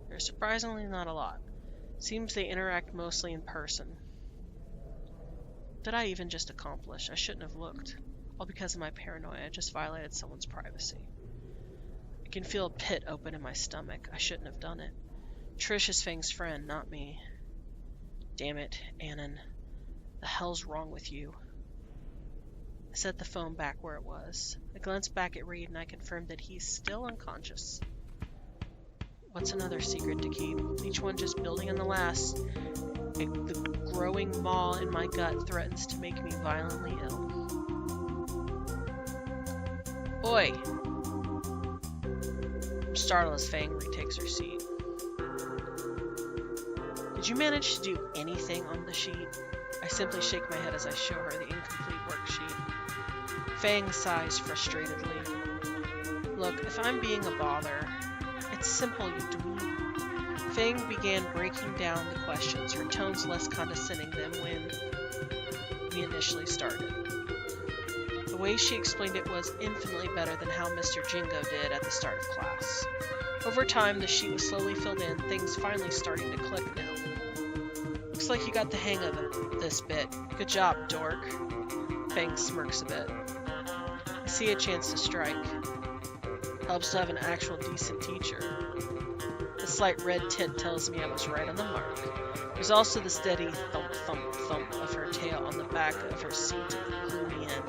S1: There's surprisingly not a lot. Seems they interact mostly in person. What did I even just accomplish? I shouldn't have looked. All because of my paranoia. I just violated someone's privacy. I can feel a pit open in my stomach. I shouldn't have done it. Trish is Fang's friend, not me. Damn it, Annan. The hell's wrong with you? I set the phone back where it was. I glanced back at Reed and I confirmed that he's still unconscious. What's another secret to keep? Each one just building on the last. The growing maw in my gut threatens to make me violently ill. Oi! I'm startled as Fang retakes her seat. Did you manage to do anything on the sheet? I simply shake my head as I show her the incomplete worksheet. Fang sighs frustratedly. Look, if I'm being a bother, it's simple, you dweeb. Fang began breaking down the questions, her tones less condescending than when we initially started. The way she explained it was infinitely better than how Mr. Jingo did at the start of class. Over time, the sheet was slowly filled in, things finally starting to click now. Looks like you got the hang of it this bit. Good job, dork. Fang smirks a bit. I see a chance to strike. Helps to have an actual decent teacher. The slight red tint tells me I was right on the mark. There's also the steady thump, thump, thump of her tail on the back of her seat at the gloomy end.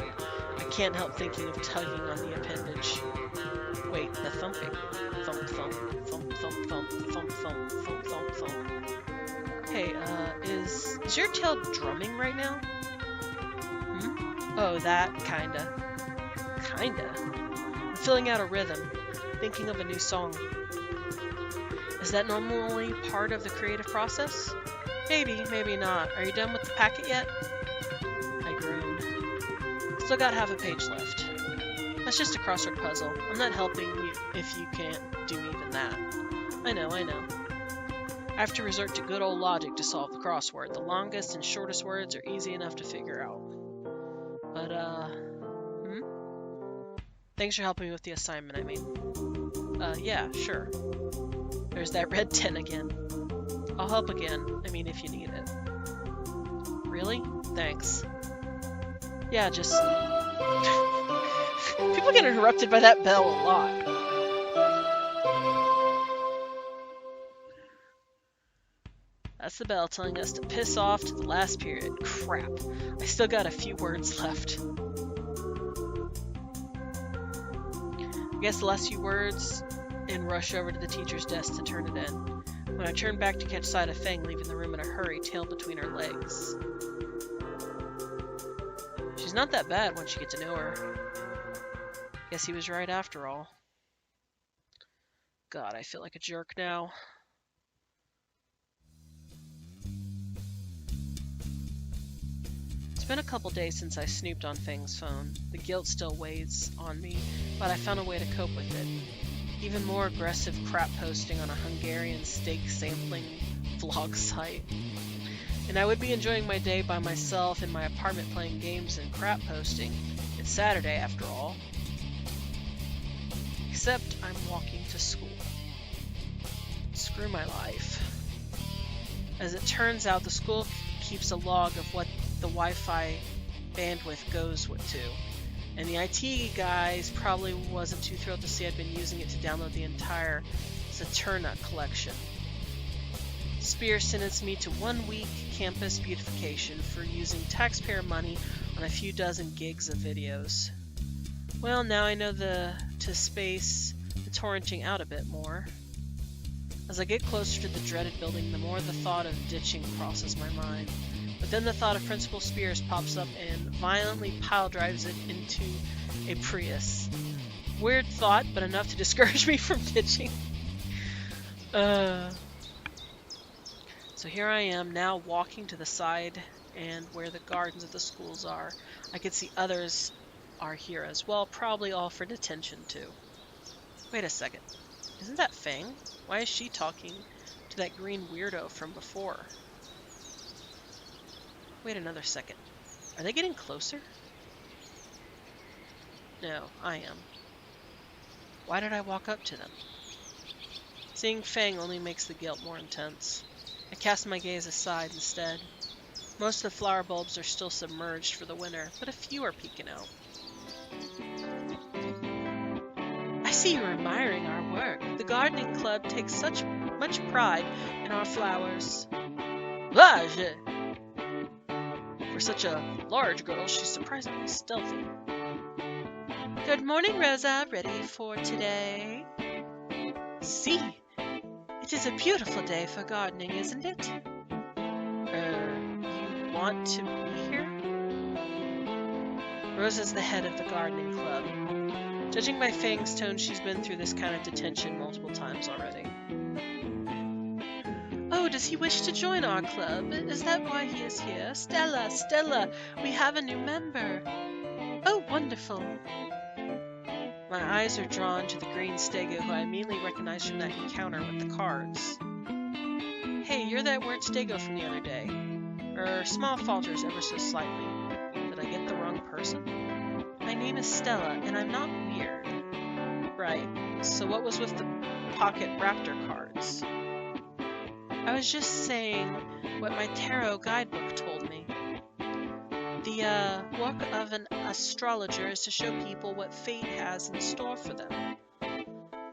S1: I can't help thinking of tugging on the appendage. Wait, the thumping. Thump, thump, thump, thump, thump, thump, thump, thump, thump, thump. Hey, is your tail drumming right now? Oh, that, kinda. Kinda? I'm filling out a rhythm, thinking of a new song. Is that normally part of the creative process? Maybe, maybe not. Are you done with the packet yet? I groaned. Still got half a page left. That's just a crossword puzzle. I'm not helping you if you can't do even that. I know. I have to resort to good old logic to solve the crossword. The longest and shortest words are easy enough to figure out. But, Thanks for helping me with the assignment, I mean. Yeah, sure. There's that red tint again. I'll help again. I mean, if you need it. Really? Thanks. Yeah, just... People get interrupted by that bell a lot. That's the bell telling us to piss off to the last period. Crap. I still got a few words left. I guess the last few words and rush over to the teacher's desk to turn it in. When I turn back to catch sight of Fang leaving the room in a hurry, tail between her legs. She's not that bad once you get to know her. Guess he was right after all. God, I feel like a jerk now. It's been a couple days since I snooped on Fang's phone. The guilt still weighs on me, but I found a way to cope with it. Even more aggressive crap posting on a Hungarian steak sampling vlog site. And I would be enjoying my day by myself in my apartment playing games and crap posting. It's Saturday after all. Except I'm walking to school. Screw my life. As it turns out, the school keeps a log of what the Wi-Fi bandwidth goes to. And the IT guys probably wasn't too thrilled to see I'd been using it to download the entire Saturna collection. Spear sentenced me to 1 week campus beautification for using taxpayer money on a few dozen gigs of videos. Well, now I know to space the torrenting out a bit more. As I get closer to the dreaded building, the more the thought of ditching crosses my mind. But then the thought of Principal Spears pops up and violently pile drives it into a Prius. Weird thought, but enough to discourage me from ditching. So here I am now walking to the side and where the gardens of the schools are. I can see others are here as well, probably all for detention too. Wait a second. Isn't that Fang? Why is she talking to that green weirdo from before? Wait another second. Are they getting closer? No, I am. Why did I walk up to them? Seeing Fang only makes the guilt more intense. I cast my gaze aside instead. Most of the flower bulbs are still submerged for the winter, but a few are peeking out. I see you're admiring our work. The gardening club takes much pride in our flowers. Large! For such a large girl, she's surprisingly stealthy. Good morning, Rosa. Ready for today? See, it is a beautiful day for gardening, isn't it? You want to be here? Rosa's the head of the gardening club. Judging by Fang's tone, she's been through this kind of detention multiple times already. Oh, does he wish to join our club? Is that why he is here? Stella, we have a new member. Oh, wonderful. My eyes are drawn to the green Stego, who I immediately recognize from that encounter with the cards. Hey, you're that weird Stego from the other day. Small falters ever so slightly. Did I get the wrong person? My name is Stella, and I'm not weird. Right, so what was with the pocket raptor cards? I was just saying what my tarot guidebook told me. The work of an astrologer is to show people what fate has in store for them.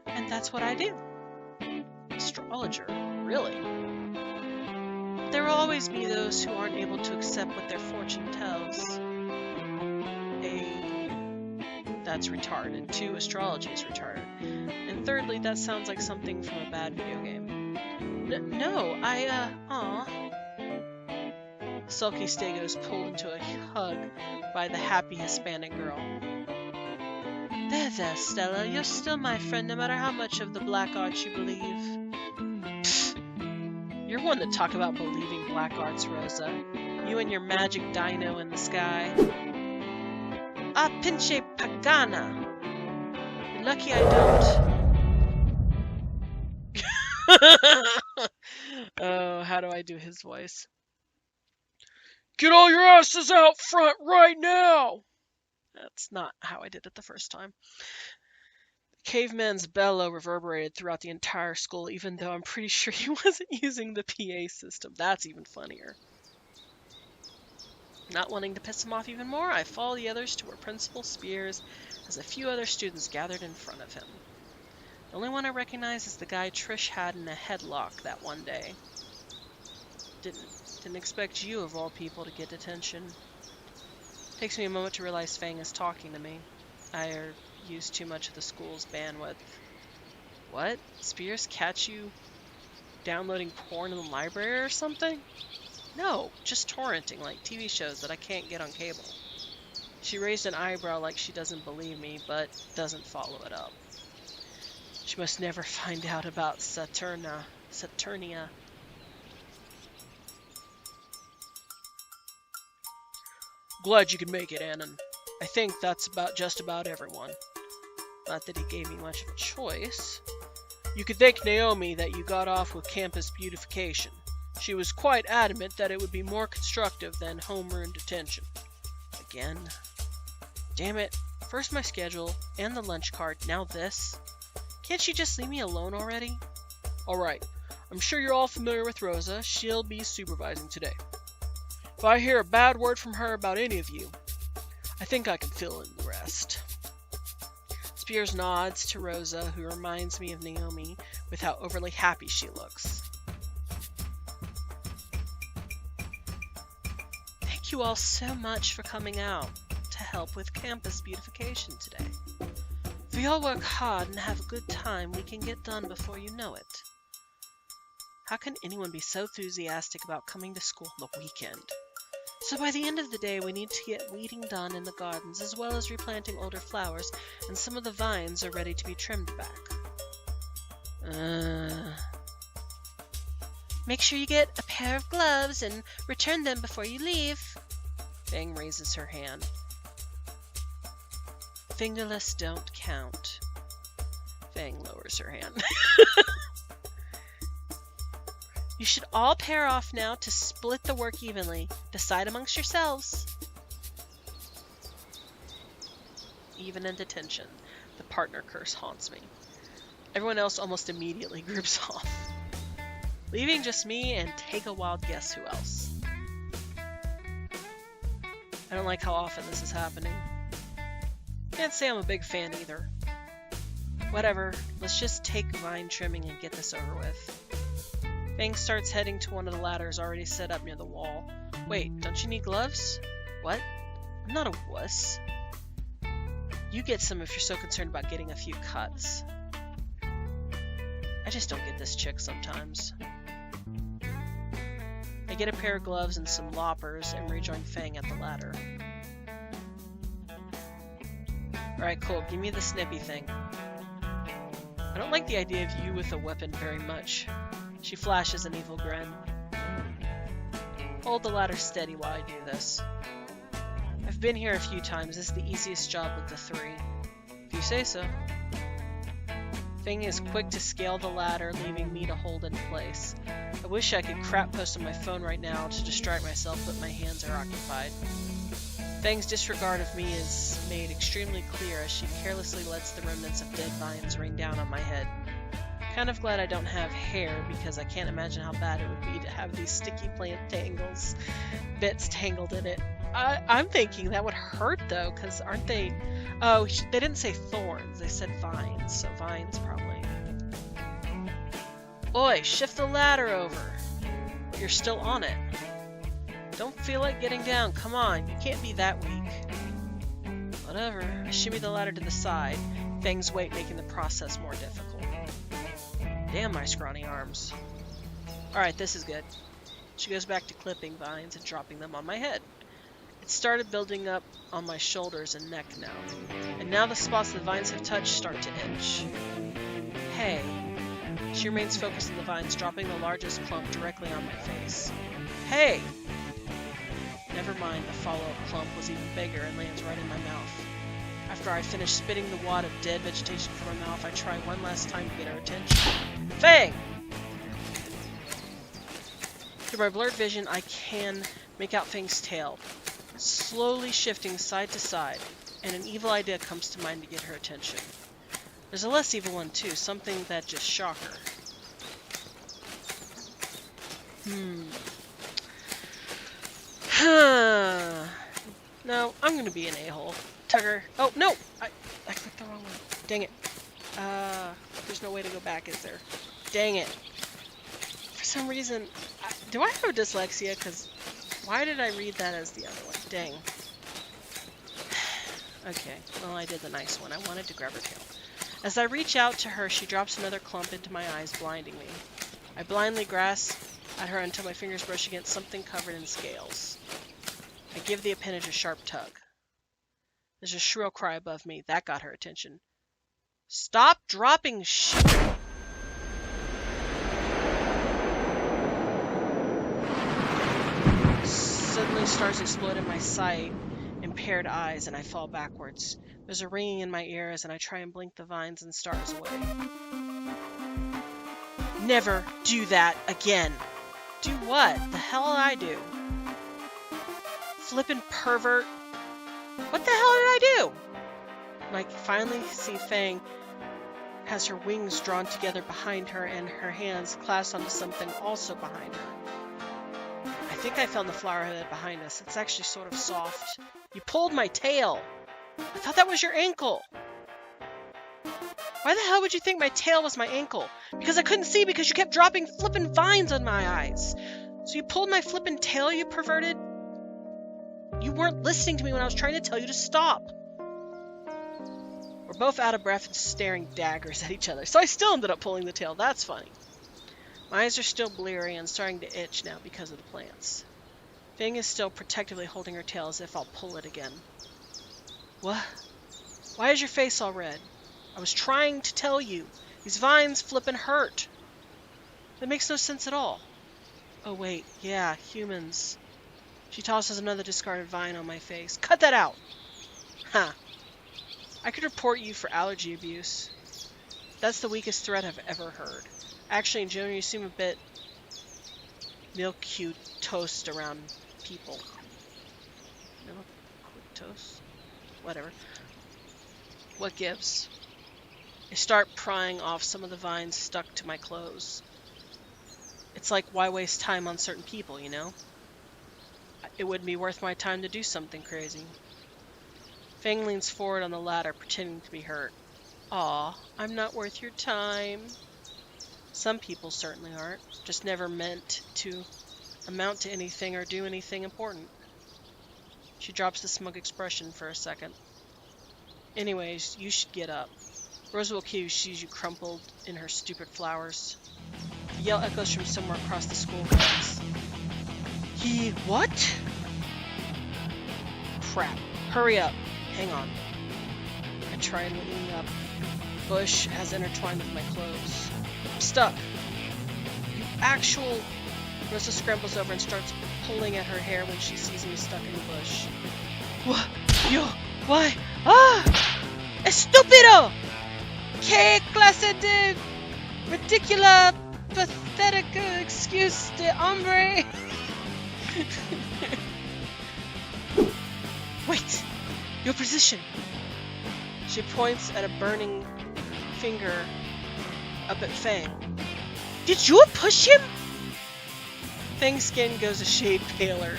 S1: And that's what I do. Astrologer? Really? There will always be those who aren't able to accept what their fortune tells. That's retarded. 2, astrology is retarded. And thirdly, that sounds like something from a bad video game. No, aw. Sulky Stego's pulled into a hug by the happy Hispanic girl. There, Stella, you're still my friend no matter how much of the black arts you believe. Pfft. You're one to talk about believing black arts, Rosa. You and your magic dino in the sky. Ah, pinche pagana! You're lucky I don't. Oh, how do I do his voice? Get all your asses out front right now! That's not how I did it the first time. The caveman's bellow reverberated throughout the entire school, even though I'm pretty sure he wasn't using the PA system. That's even funnier. Not wanting to piss him off even more, I follow the others to where Principal Spears has a few other students gathered in front of him. The only one I recognize is the guy Trish had in a headlock that one day. Didn't expect you, of all people, to get detention. Takes me a moment to realize Fang is talking to me. I used too much of the school's bandwidth. What? Spears catch you downloading porn in the library or something? No, just torrenting like TV shows that I can't get on cable. She raised an eyebrow like she doesn't believe me, but doesn't follow it up. She must never find out about Saturnia. Glad you could make it, Annan. I think that's just about everyone. Not that he gave me much of a choice. You could thank Naomi that you got off with campus beautification. She was quite adamant that it would be more constructive than homeroom detention. Again? Damn it. First my schedule, and the lunch card, now this. Can't she just leave me alone already? Alright, I'm sure you're all familiar with Rosa. She'll be supervising today. If I hear a bad word from her about any of you, I think I can fill in the rest. Spears nods to Rosa, who reminds me of Naomi with how overly happy she looks. Thank you all so much for coming out to help with campus beautification today. If we all work hard and have a good time, we can get done before you know it. How can anyone be so enthusiastic about coming to school on the weekend? So by the end of the day, we need to get weeding done in the gardens, as well as replanting older flowers, and some of the vines are ready to be trimmed back. Make sure you get a pair of gloves and return them before you leave. Fang raises her hand. Fingerless don't count. Fang lowers her hand. You should all pair off now to split the work evenly. Decide amongst yourselves. Even in detention, the partner curse haunts me. Everyone else almost immediately groups off, leaving just me and take a wild guess who else. I don't like how often this is happening. Can't say I'm a big fan either. Whatever, let's just take vine trimming and get this over with. Fang starts heading to one of the ladders already set up near the wall. Wait, don't you need gloves? What? I'm not a wuss. You get some if you're so concerned about getting a few cuts. I just don't get this chick sometimes. I get a pair of gloves and some loppers and rejoin Fang at the ladder. Alright, cool. Give me the snippy thing. I don't like the idea of you with a weapon very much. She flashes an evil grin. Hold the ladder steady while I do this. I've been here a few times. This is the easiest job of the three. If you say so. Fang is quick to scale the ladder, leaving me to hold in place. I wish I could crap post on my phone right now to distract myself, but my hands are occupied. Fang's disregard of me is made extremely clear as she carelessly lets the remnants of dead vines rain down on my head. Kind of glad I don't have hair, because I can't imagine how bad it would be to have these sticky plant bits tangled in it. I'm thinking that would hurt though, because aren't they... Oh, they didn't say thorns, they said vines, so vines probably. Oi, shift the ladder over. You're still on it. Don't feel like getting down, come on, you can't be that weak. Whatever, I shimmy the ladder to the side, Fang's weight making the process more difficult. Damn my scrawny arms. Alright, this is good. She goes back to clipping vines and dropping them on my head. It started building up on my shoulders and neck now, and now the spots the vines have touched start to itch. Hey. She remains focused on the vines, dropping the largest clump directly on my face. Hey! Never mind, the follow-up clump was even bigger and lands right in my mouth. After I finish spitting the wad of dead vegetation from my mouth, I try one last time to get her attention. Fang! Through my blurred vision, I can make out Fang's tail, slowly shifting side to side, and an evil idea comes to mind to get her attention. There's a less evil one too, something that just shock her. No, I'm gonna be an a-hole. Tugger. Oh, no! I clicked the wrong one. Dang it. There's no way to go back, is there? Dang it. For some reason... do I have dyslexia? Because why did I read that as the other one? Dang. Okay, well I did the nice one. I wanted to grab her tail. As I reach out to her, she drops another clump into my eyes, blinding me. I blindly grasp at her until my fingers brush against something covered in scales. I give the appendage a sharp tug. There's a shrill cry above me. That got her attention. Stop dropping shit! Suddenly stars explode in my sight, impaired eyes, and I fall backwards. There's a ringing in my ears, and I try and blink the vines and stars away. Never do that again! Do what? The hell did I do? Flippin' pervert! What the hell did I do? And I finally see Fang has her wings drawn together behind her and her hands clasped onto something also behind her. I think I found the flower head behind us. It's actually sort of soft. You pulled my tail! I thought that was your ankle! Why the hell would you think my tail was my ankle? Because I couldn't see because you kept dropping flippin' vines on my eyes. So you pulled my flippin' tail, you perverted? You weren't listening to me when I was trying to tell you to stop. We're both out of breath and staring daggers at each other, so I still ended up pulling the tail. That's funny. My eyes are still bleary and starting to itch now because of the plants. Fang is still protectively holding her tail as if I'll pull it again. What? Why is your face all red? I was trying to tell you. These vines flippin' hurt. That makes no sense at all. Oh wait, yeah, humans. She tosses another discarded vine on my face. Cut that out! Huh. I could report you for allergy abuse. That's the weakest threat I've ever heard. Actually, Jonah, you seem a bit milk cute toast around people. Milk toast? Whatever. What gives? I start prying off some of the vines stuck to my clothes. It's like, why waste time on certain people, you know? It wouldn't be worth my time to do something crazy. Fang leans forward on the ladder, pretending to be hurt. Aw, I'm not worth your time. Some people certainly aren't. Just never meant to amount to anything or do anything important. She drops the smug expression for a second. Anyways, you should get up. Roswell Q sees you crumpled in her stupid flowers. The yell echoes from somewhere across the school grounds. What? Crap. Hurry up. Hang on. I try leaning up. Bush has intertwined with my clothes. I'm stuck. You actual... Rosa scrambles over and starts pulling at her hair when she sees me stuck in the bush. What? Yo? Why? Ah! Estúpido! ¿Qué clase de ridícula, pathetica excuse de hombre? Wait! Your position! She points at a burning finger up at Fang. Did you push him? Fang's skin goes a shade paler.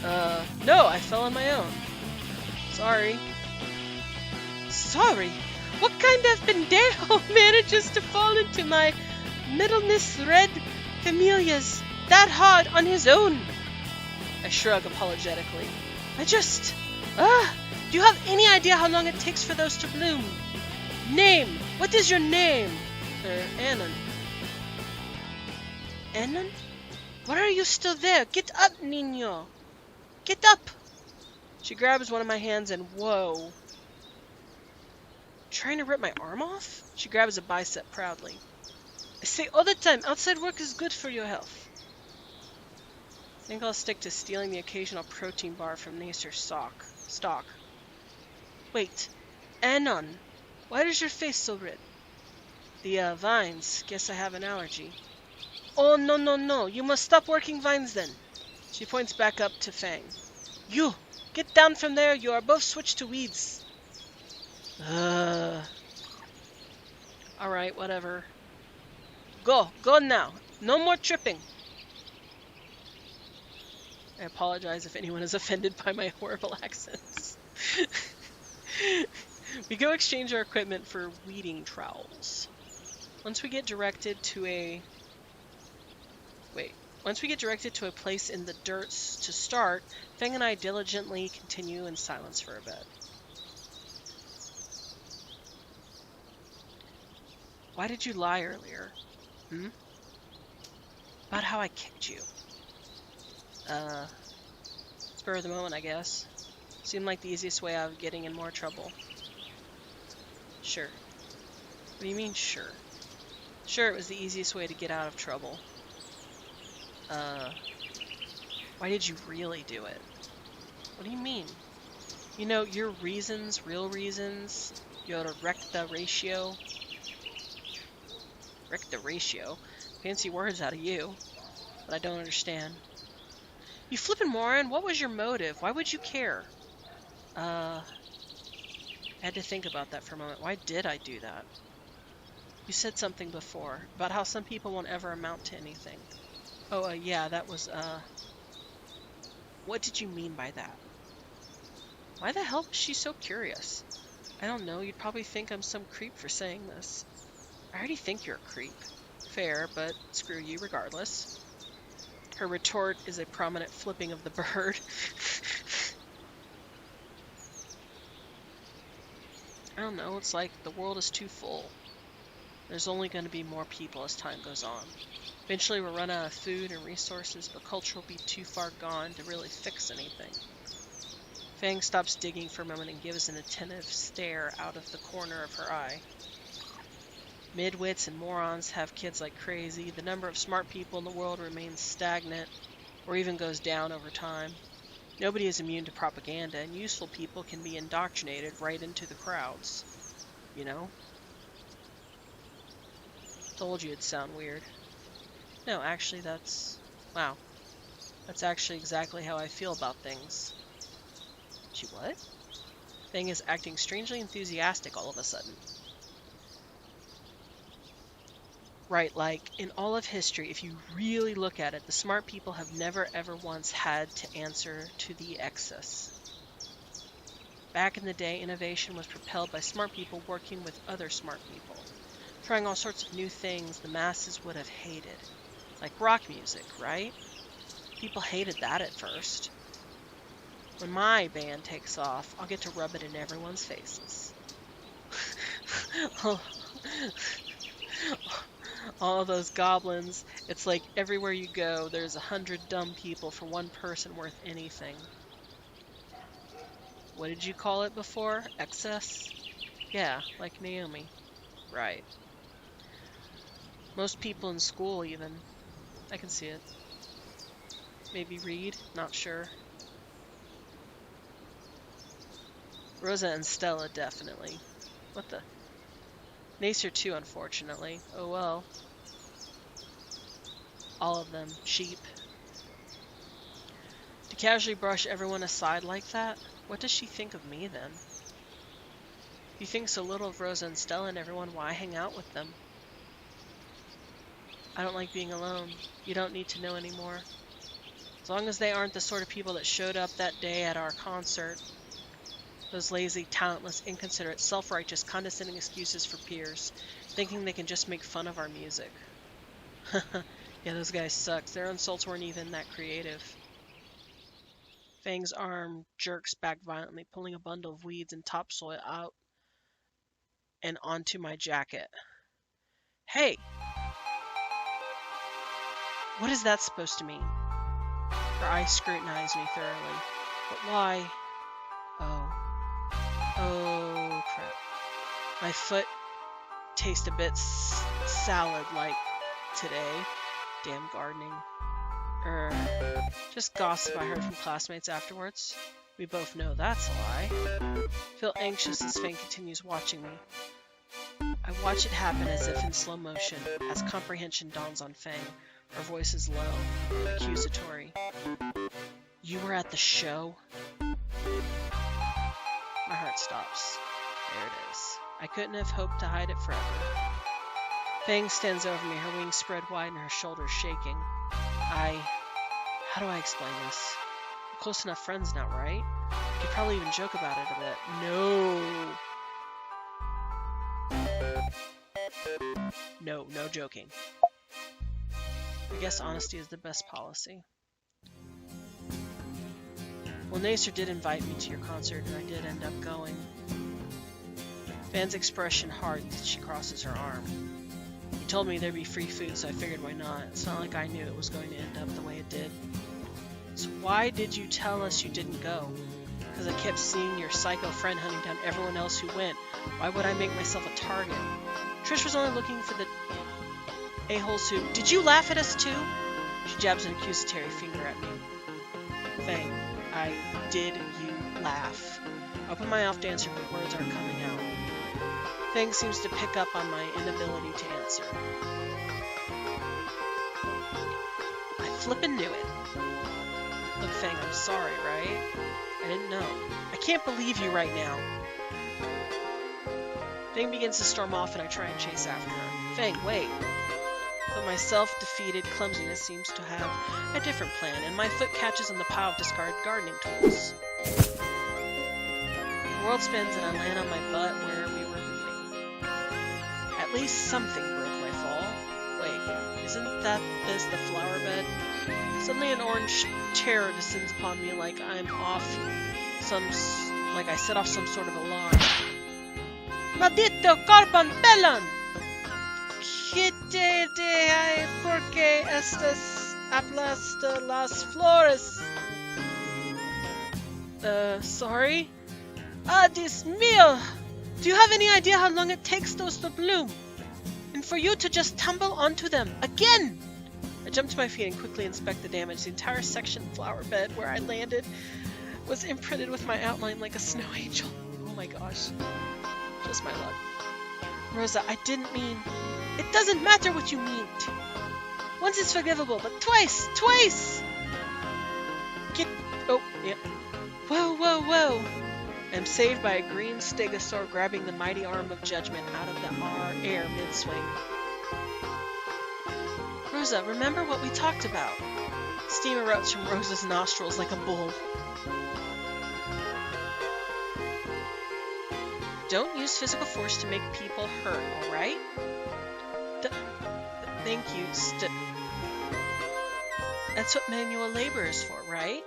S1: No, I fell on my own. Sorry. Sorry? What kind of pendejo manages to fall into my middleness red camellias that hard on his own? I shrug apologetically. Do you have any idea how long it takes for those to bloom? Name! What is your name? Annan. Annan? Why are you still there? Get up, Niño! Get up! She grabs one of my hands and whoa. Trying to rip my arm off? She grabs a bicep proudly. I say all the time, outside work is good for your health. I think I'll stick to stealing the occasional protein bar from Nacer's stock. Wait, Annon, why is your face so red? The vines. Guess I have an allergy. Oh, no. You must stop working vines then. She points back up to Fang. You, get down from there. You are both switched to weeds. Alright, whatever. Go now. No more tripping. I apologize if anyone is offended by my horrible accents. We go exchange our equipment for weeding trowels. Once we get directed to a place in the dirt to start, Fang and I diligently continue in silence for a bit. Why did you lie earlier? About how I kicked you. Spur of the moment, I guess. Seemed like the easiest way out of getting in more trouble. Sure. What do you mean, sure? Sure, it was the easiest way to get out of trouble. Why did you really do it? What do you mean? You know, your reasons, real reasons, your recta ratio. Recta ratio? Fancy words out of you. But I don't understand. You flippin' moron, what was your motive? Why would you care? I had to think about that for a moment. Why did I do that? You said something before, about how some people won't ever amount to anything. Oh, yeah, that was, What did you mean by that? Why the hell was she so curious? I don't know, you'd probably think I'm some creep for saying this. I already think you're a creep. Fair, but screw you regardless. Her retort is a prominent flipping of the bird. I don't know, it's like the world is too full. There's only going to be more people as time goes on. Eventually we'll run out of food and resources, but culture will be too far gone to really fix anything. Fang stops digging for a moment and gives an attentive stare out of the corner of her eye. Midwits and morons have kids like crazy. The number of smart people in the world remains stagnant, or even goes down over time. Nobody is immune to propaganda, and useful people can be indoctrinated right into the crowds. You know? Told you it'd sound weird. No, actually wow. That's actually exactly how I feel about things. She what? Fang is acting strangely enthusiastic all of a sudden. Right, like, in all of history, if you really look at it, the smart people have never ever once had to answer to the excess. Back in the day, innovation was propelled by smart people working with other smart people, trying all sorts of new things the masses would have hated. Like rock music, right? People hated that at first. When my band takes off, I'll get to rub it in everyone's faces. All those goblins, it's like everywhere you go, there's 100 dumb people for one person worth anything. What did you call it before? Excess? Yeah, like Naomi. Right. Most people in school, even. I can see it. Maybe Reed? Not sure. Rosa and Stella, definitely. What the? Nacer too, unfortunately. Oh well. All of them. Sheep. To casually brush everyone aside like that? What does she think of me, then? If you think so little of Rosa and Stella and everyone, why hang out with them? I don't like being alone. You don't need to know anymore. As long as they aren't the sort of people that showed up that day at our concert. Those lazy, talentless, inconsiderate, self-righteous, condescending excuses for peers, thinking they can just make fun of our music. Yeah, those guys suck. Their insults weren't even that creative. Fang's arm jerks back violently, pulling a bundle of weeds and topsoil out and onto my jacket. Hey! What is that supposed to mean? Her eyes scrutinize me thoroughly. But why? Oh, crap. My foot tastes a bit salad-like today. Damn gardening. Just gossip I heard from classmates afterwards. We both know that's a lie. Feel anxious as Fang continues watching me. I watch it happen as if in slow motion, as comprehension dawns on Fang. Her voice is low, accusatory. You were at the show? My heart stops. There it is. I couldn't have hoped to hide it forever. Fang stands over me, her wings spread wide and her shoulders shaking. How do I explain this? We're close enough friends now, right? I could probably even joke about it a bit. No, no joking. I guess honesty is the best policy. Well, Nacer did invite me to your concert, and I did end up going. Fan's expression hardens as she crosses her arm. You told me there'd be free food, so I figured why not. It's not like I knew it was going to end up the way it did. So why did you tell us you didn't go? Because I kept seeing your psycho friend hunting down everyone else who went. Why would I make myself a target? Trish was only looking for the a-holes who... Did you laugh at us too? She jabs an accusatory finger at me. Fang, did you laugh? I open my mouth to answer, but words aren't coming out. Fang seems to pick up on my inability to answer. I flippin' knew it. Look, Fang, I'm sorry, right? I didn't know. I can't believe you right now. Fang begins to storm off and I try and chase after her. Fang, wait. But my self-defeated clumsiness seems to have a different plan, and my foot catches on the pile of discarded gardening tools. The world spins and I land on my butt where we were meeting. At least something broke my fall. Wait, isn't this the flower bed? Suddenly an orange terror descends upon me like I set off some sort of alarm. Maldito Corban Pelon! Porque estas hablas de las flores? Sorry? Ah, Dios mío! Do you have any idea how long it takes those to bloom? And for you to just tumble onto them again! I jump to my feet and quickly inspect the damage. The entire section flower bed where I landed was imprinted with my outline like a snow angel. Oh my gosh. Just my luck. Rosa, I didn't mean... It doesn't matter what you mean. Once is forgivable, but twice! Twice! Get... Oh, yeah. Whoa, whoa, whoa! I'm saved by a green stegosaur grabbing the mighty arm of judgment out of the air mid-swing. Rosa, remember what we talked about? Steam erupts from Rosa's nostrils like a bull. Don't use physical force to make people hurt, alright? Thank you, That's what manual labor is for, right?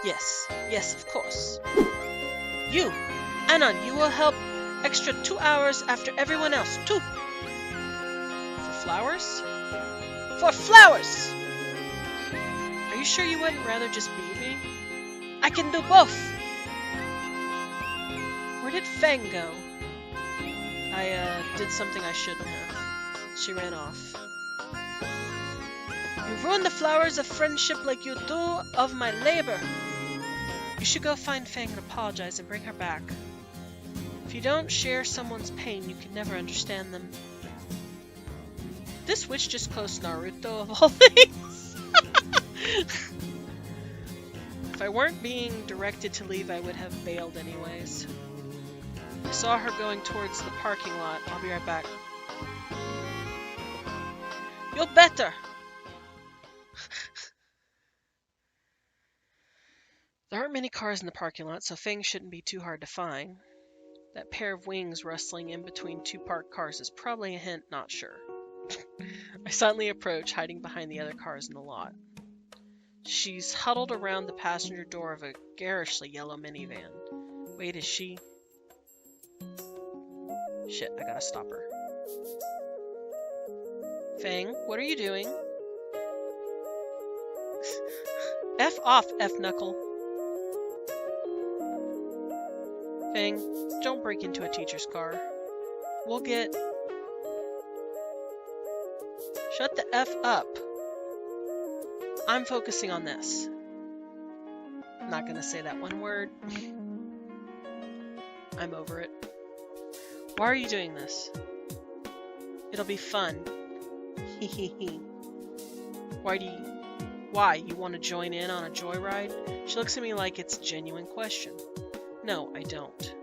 S1: Yes, yes, of course. You! Anon, you will help extra 2 hours after everyone else, too! For flowers? For flowers! Are you sure you wouldn't rather just beat me? I can do both! Where did Fang go? I did something I shouldn't have. She ran off. You ruin the flowers of friendship like you do of my labor. You should go find Fang and apologize and bring her back. If you don't share someone's pain, you can never understand them. This witch just closed Naruto of all things. If I weren't being directed to leave, I would have bailed anyways. I saw her going towards the parking lot. I'll be right back. You're better! There aren't many cars in the parking lot, so Fang shouldn't be too hard to find. That pair of wings rustling in between 2 parked cars is probably a hint, not sure. I silently approach, hiding behind the other cars in the lot. She's huddled around the passenger door of a garishly yellow minivan. Wait, is she... Shit, I gotta stop her. Fang, what are you doing? F off, F-knuckle. Fang, don't break into a teacher's car. We'll get... Shut the F up. I'm focusing on this. I'm not gonna say that one word. I'm over it. Why are you doing this? It'll be fun. Hehehe. Why? You want to join in on a joyride? She looks at me like it's a genuine question. No, I don't.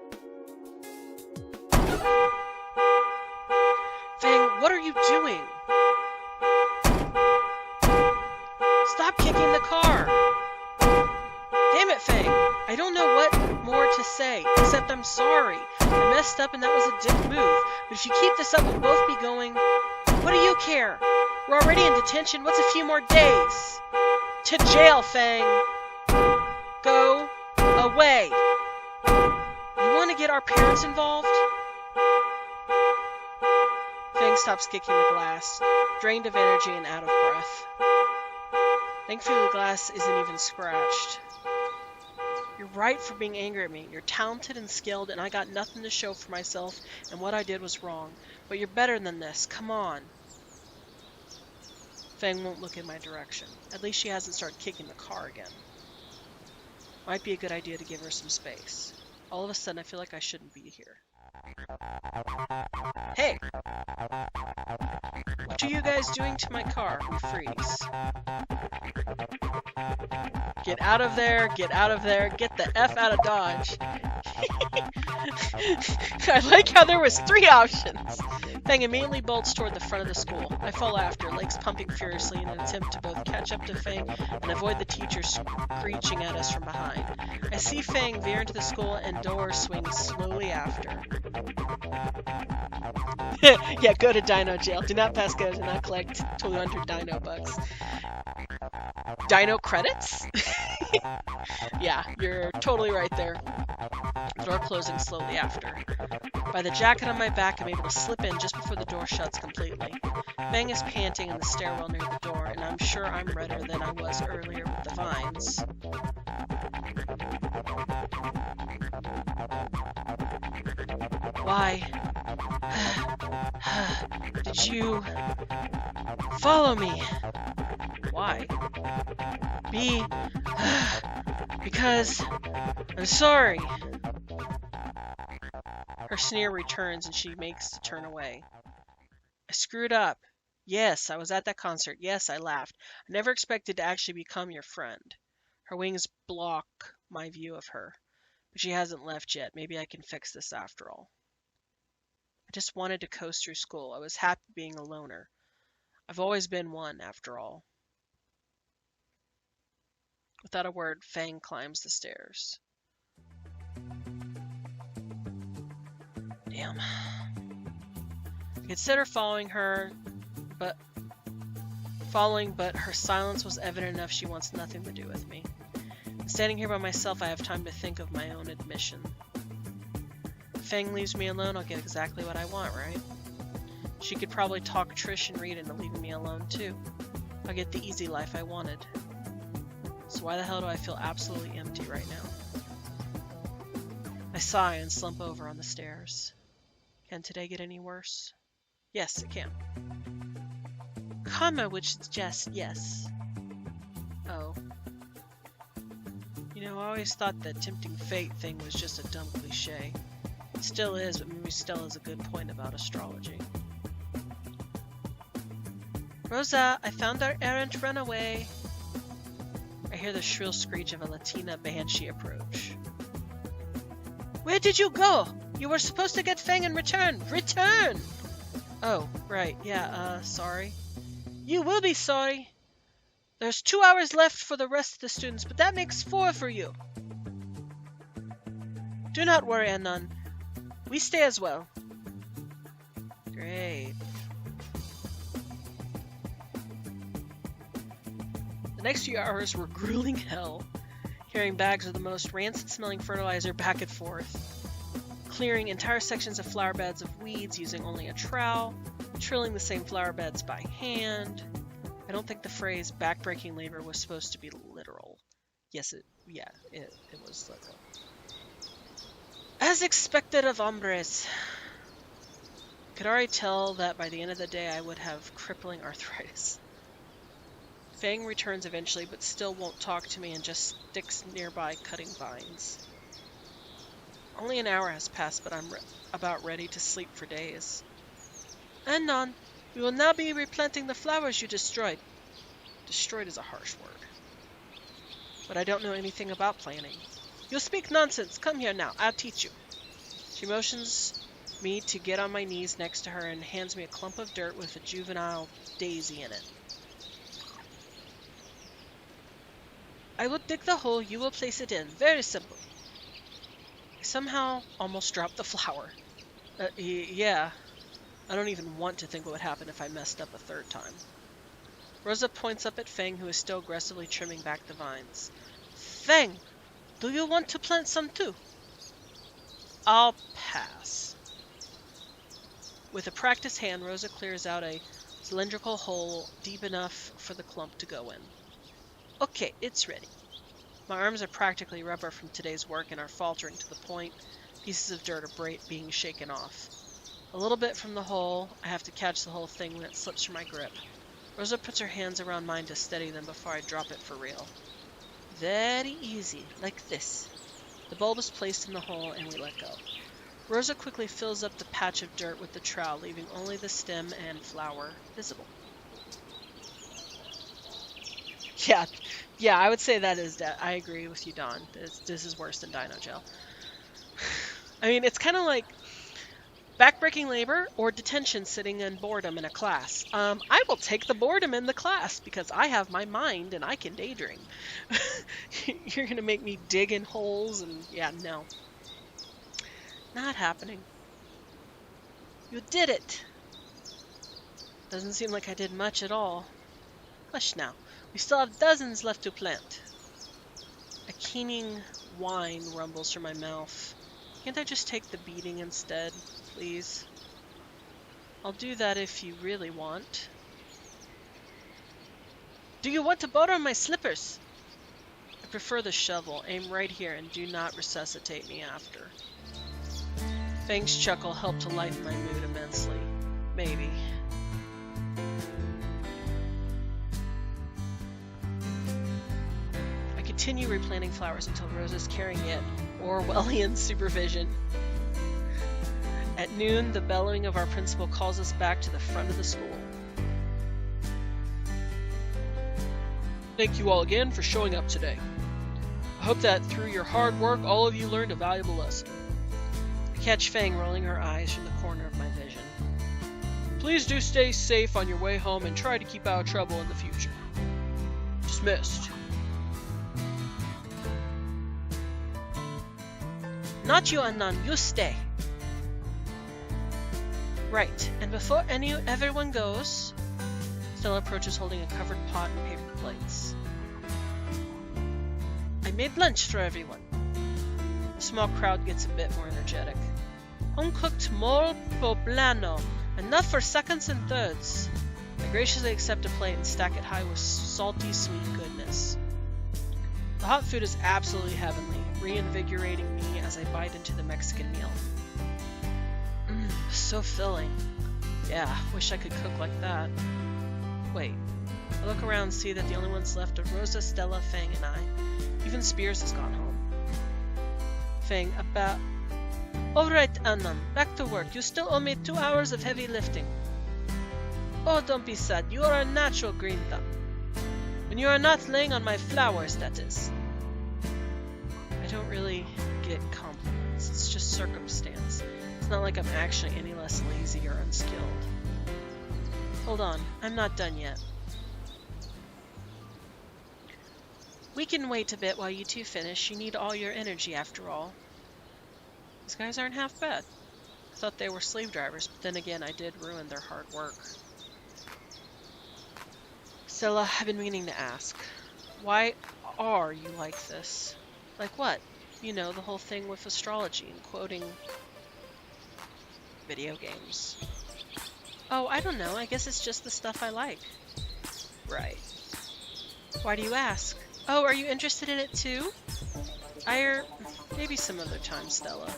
S1: Fang, what are you doing? Stop kicking the car! Damn it, Fang! I don't know what more to say, except I'm sorry. I messed up and that was a dick move. But if you keep this up, we'll both be going... What do you care? We're already in detention. What's a few more days? To jail, Fang! Go away! You want to get our parents involved? Fang stops kicking the glass, drained of energy and out of breath. Thankfully, the glass isn't even scratched. You're right for being angry at me. You're talented and skilled, and I got nothing to show for myself, and what I did was wrong. But you're better than this. Come on. Fang won't look in my direction. At least she hasn't started kicking the car again. Might be a good idea to give her some space. All of a sudden, I feel like I shouldn't be here. Hey! What are you guys doing to my car? We freeze. Get out of there, get out of there, get the F out of Dodge. I like how there was 3 options. Fang immediately bolts toward the front of the school. I follow after, legs pumping furiously in an attempt to both catch up to Fang and avoid the teacher screeching at us from behind. I see Fang veer into the school and door swings slowly after. Yeah, go to Dino Jail. Do not pass go, do not collect 200 Dino bucks. Dino credits? Yeah, you're totally right there. The door closing slowly after. By the jacket on my back, I'm able to slip in just before the door shuts completely. Fang is panting in the stairwell near the door, and I'm sure I'm redder than I was earlier with the vines. Why did you follow me? Why? Because I'm sorry. Her Her sneer returns and she makes to turn away. I screwed up. Yes, I was at that concert. Yes, I laughed. I never expected to actually become your friend. Her wings block my view of her. But she hasn't left yet. Maybe I can fix this after all. I just wanted to coast through school. I was happy being a loner. I've always been one, after all. Without a word, Fang climbs the stairs. Damn. I consider following, but her silence was evident enough she wants nothing to do with me. Standing here by myself, I have time to think of my own admission. If Fang leaves me alone, I'll get exactly what I want, right? She could probably talk Trish and Reed into leaving me alone, too. I'll get the easy life I wanted. So why the hell do I feel absolutely empty right now? I sigh and slump over on the stairs. Can today get any worse? Yes, it can. Karma would suggest yes. Oh. You know, I always thought that tempting fate thing was just a dumb cliche. It still is, but maybe Stella has a good point about astrology. Rosa, I found our errant runaway. I hear the shrill screech of a Latina banshee approach. Where did you go? You were supposed to get Fang and return. Return! Oh, right. Yeah, sorry. You will be sorry. There's 2 hours left for the rest of the students, but that makes 4 for you. Do not worry, Anon. We stay as well. Great. The next few hours were grueling hell, carrying bags of the most rancid-smelling fertilizer back and forth, clearing entire sections of flower beds of weeds using only a trowel, trilling the same flower beds by hand. I don't think the phrase backbreaking labor was supposed to be literal. Yes, it was literal. As expected of hombres. Could already tell that by the end of the day I would have crippling arthritis. Fang returns eventually, but still won't talk to me and just sticks nearby cutting vines. Only an hour has passed, but I'm about ready to sleep for days. Anon, we will now be replanting the flowers you destroyed. Destroyed is a harsh word. But I don't know anything about planting. You speak nonsense. Come here now. I'll teach you. She motions me to get on my knees next to her and hands me a clump of dirt with a juvenile daisy in it. I will dig the hole. You will place it in. Very simple. I somehow almost dropped the flower. Yeah. I don't even want to think what would happen if I messed up a third time. Rosa points up at Fang, who is still aggressively trimming back the vines. Fang, do you want to plant some too? I'll pass. With a practiced hand, Rosa clears out a cylindrical hole deep enough for the clump to go in. Okay, it's ready. My arms are practically rubber from today's work and are faltering to the point pieces of dirt are being shaken off. A little bit from the hole, I have to catch the whole thing when it slips from my grip. Rosa puts her hands around mine to steady them before I drop it for real. Very easy, like this. The bulb is placed in the hole and we let go. Rosa quickly fills up the patch of dirt with the trowel, leaving only the stem and flower visible. Yeah, I would say that is that. I agree with you, Dawn. This is worse than Dino Gel. I mean, it's kind of like backbreaking labor or detention sitting in boredom in a class. I will take the boredom in the class because I have my mind and I can daydream. You're going to make me dig in holes and yeah, no. Not happening. You did it. Doesn't seem like I did much at all. Hush now. We still have dozens left to plant. A keening whine rumbles from my mouth. Can't I just take the beating instead, please? I'll do that if you really want. Do you want to borrow my slippers? I prefer the shovel. Aim right here and do not resuscitate me after. Fang's chuckle helped to lighten my mood immensely. Maybe. I continue replanting flowers until Rosa's carrying it, Orwellian supervision. At noon, the bellowing of our principal calls us back to the front of the school. Thank you all again for showing up today. I hope that through your hard work, all of you learned a valuable lesson. I catch Fang rolling her eyes from the corner of my vision. Please do stay safe on your way home and try to keep out of trouble in the future. Dismissed.
S2: Not you, Anand. You stay.
S1: Right, and before everyone goes... Stella approaches holding a covered pot and paper plates.
S2: I made lunch for everyone.
S1: The small crowd gets a bit more energetic.
S2: Home-cooked mole poblano. Enough for seconds and thirds.
S1: I graciously accept a plate and stack it high with salty, sweet goodness. The hot food is absolutely heavenly, reinvigorating me as I bite into the Mexican meal. So filling. Yeah, wish I could cook like that. Wait. I look around and see that the only ones left are Rosa, Stella, Fang, and I. Even Spears has gone home. Fang, about...
S2: Alright, Anand, back to work. You still owe me 2 hours of heavy lifting. Oh, don't be sad. You are a natural green thumb. When you are not laying on my flowers, that is.
S1: I don't really get compliments. It's just circumstance. It's not like I'm actually any less lazy or unskilled. Hold on, I'm not done yet.
S2: We can wait a bit while you two finish. You need all your energy after all.
S1: These guys aren't half bad. I thought they were slave drivers, but then again, I did ruin their hard work. Stella, I've been meaning to ask. Why are you like this? Like what? You know, the whole thing with astrology and quoting video games.
S2: Oh, I don't know. I guess it's just the stuff I like.
S1: Right.
S2: Why do you ask?
S1: Oh, are you interested in it too? Maybe some other time, Stella.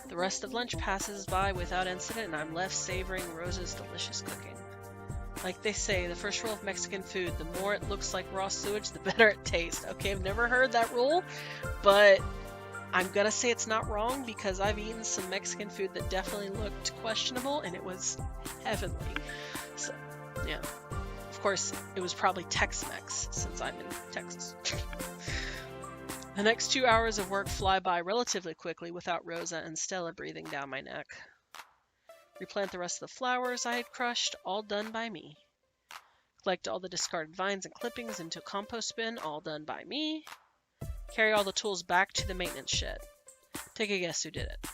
S1: The rest of lunch passes by without incident, and I'm left savoring Rosa's delicious cooking. Like they say, the first rule of Mexican food, the more it looks like raw sewage, the better it tastes. Okay, I've never heard that rule, but I'm gonna say it's not wrong because I've eaten some Mexican food that definitely looked questionable, and it was heavenly. So, yeah. Of course, it was probably Tex-Mex, since I'm in Texas. The next 2 hours of work fly by relatively quickly without Rosa and Stella breathing down my neck. Replant the rest of the flowers I had crushed, all done by me. Collect all the discarded vines and clippings into a compost bin, all done by me. Carry all the tools back to the maintenance shed. Take a guess who did it.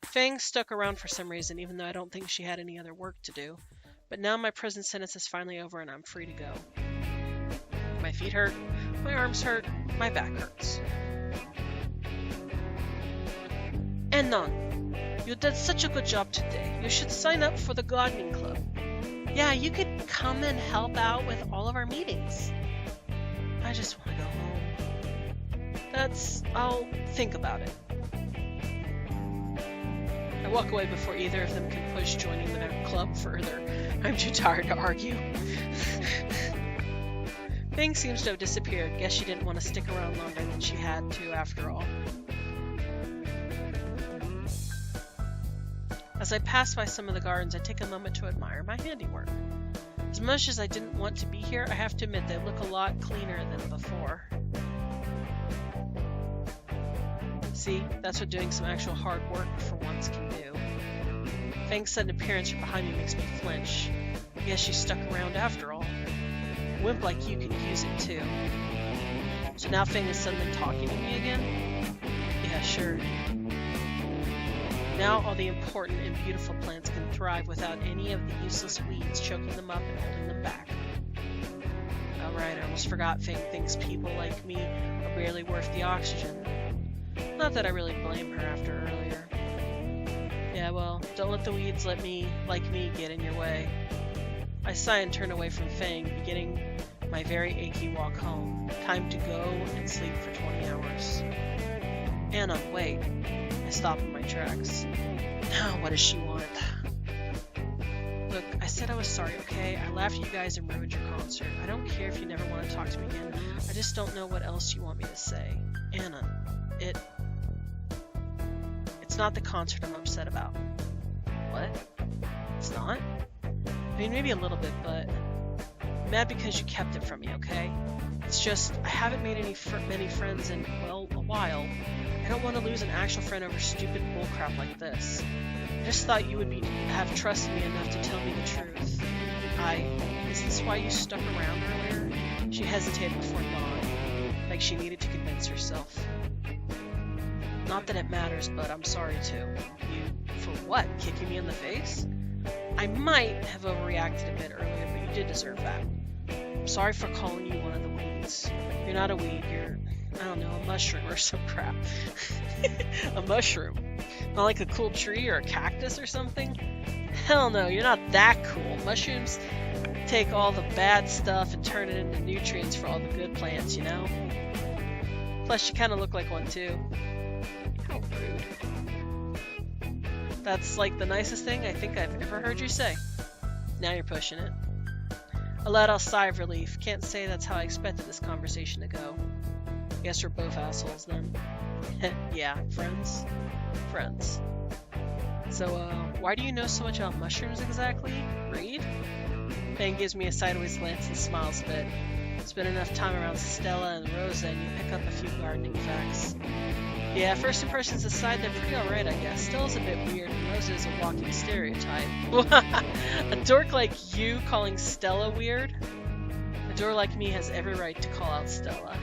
S1: Fang stuck around for some reason, even though I don't think she had any other work to do. But now my prison sentence is finally over and I'm free to go. My feet hurt, my arms hurt, my back hurts.
S2: Anand, you did such a good job today. You should sign up for the gardening club.
S1: Yeah, you could come and help out with all of our meetings. I just want to go home. I'll think about it. I walk away before either of them can push joining their club further. I'm too tired to argue. Fang seems to have disappeared. Guess she didn't want to stick around longer than she had to after all. As I pass by some of the gardens, I take a moment to admire my handiwork. As much as I didn't want to be here, I have to admit they look a lot cleaner than before. See, that's what doing some actual hard work for once can do. Fang's sudden appearance from behind me makes me flinch. I guess she stuck around after all. A wimp like you can use it too. So now Fang is suddenly talking to me again? Yeah, sure. Now all the important and beautiful plants can thrive without any of the useless weeds choking them up and holding them back. Alright, I almost forgot Fang thinks people like me are barely worth the oxygen. Not that I really blame her after earlier. Yeah, well, don't let the weeds like me get in your way. I sigh and turn away from Fang, beginning my very achy walk home. Time to go and sleep for 20 hours. Anna, wait. I stop in my tracks. Now, what does she want? Look, I said I was sorry, okay? I laughed at you guys and ruined your concert. I don't care if you never want to talk to me again. I just don't know what else you want me to say. Anna, It's not the concert I'm upset about. What? It's not? I mean, maybe a little bit, but I'm mad because you kept it from me, okay? It's just, I haven't made many friends in, well, a while. I don't want to lose an actual friend over stupid bullcrap like this. I just thought you would have trusted me enough to tell me the truth. Is this why you stuck around earlier? She hesitated before nodding, like she needed to convince herself. Not that it matters, but I'm sorry too. For what? Kicking me in the face? I might have overreacted a bit earlier, but you did deserve that. I'm sorry for calling you one of the weeds. You're not a weed, you're, I don't know, a mushroom or some crap. A mushroom? Not like a cool tree or a cactus or something? Hell no, you're not that cool. Mushrooms take all the bad stuff and turn it into nutrients for all the good plants, you know? Plus, you kind of look like one too. How rude. That's like the nicest thing I think I've ever heard you say. Now you're pushing it. I let out a sigh of relief. Can't say that's how I expected this conversation to go. Guess we're both assholes then. Yeah, friends. Friends. So, why do you know so much about mushrooms exactly? Reed? Ben gives me a sideways glance and smiles a bit. Spend enough time around Stella and Rosa and you pick up a few gardening facts. Yeah, first impressions aside, they're pretty alright, I guess. Stella's a bit weird, and Rosa is a walking stereotype. A dork like you calling Stella weird? A dork like me has every right to call out Stella.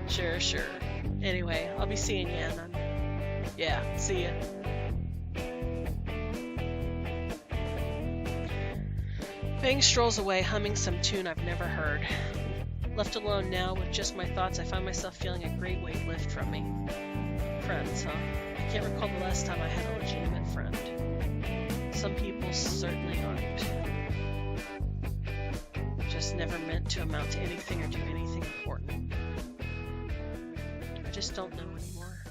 S1: Sure. Anyway, I'll be seeing you, and yeah, see ya. Fang strolls away, humming some tune I've never heard. Left alone now with just my thoughts, I find myself feeling a great weight lift from me. Friends, huh? I can't recall the last time I had a legitimate friend. Some people certainly aren't. Just never meant to amount to anything or do anything important. I just don't know anymore.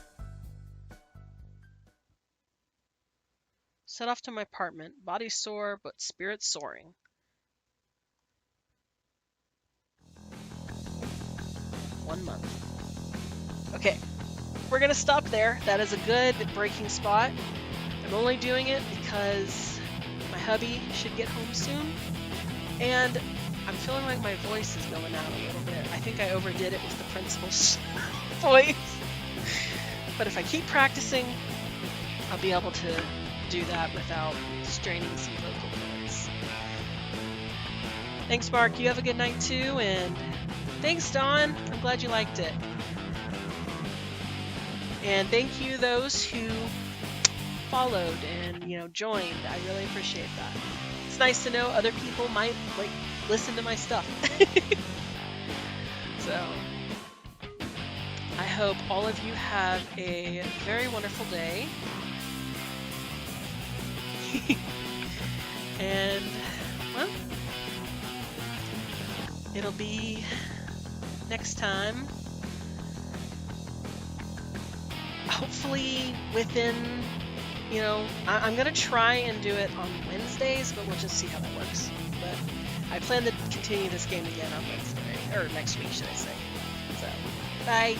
S1: Set off to my apartment, body sore, but spirit soaring. One month. Okay, we're gonna stop there. That is a good breaking spot. I'm only doing it because my hubby should get home soon, and I'm feeling like my voice is going out a little bit. I think I overdid it with the principal's voice. But if I keep practicing, I'll be able to do that without straining some vocal cords. Thanks, Mark. You have a good night too, and thanks, Dawn. I'm glad you liked it. And thank you those who followed and joined. I really appreciate that. It's nice to know other people might listen to my stuff. So I hope all of you have a very wonderful day. And well, it'll be next time. Hopefully within, I'm going to try and do it on Wednesdays, but we'll just see how that works. But I plan to continue this game again on Wednesday, or next week, should I say. So, bye.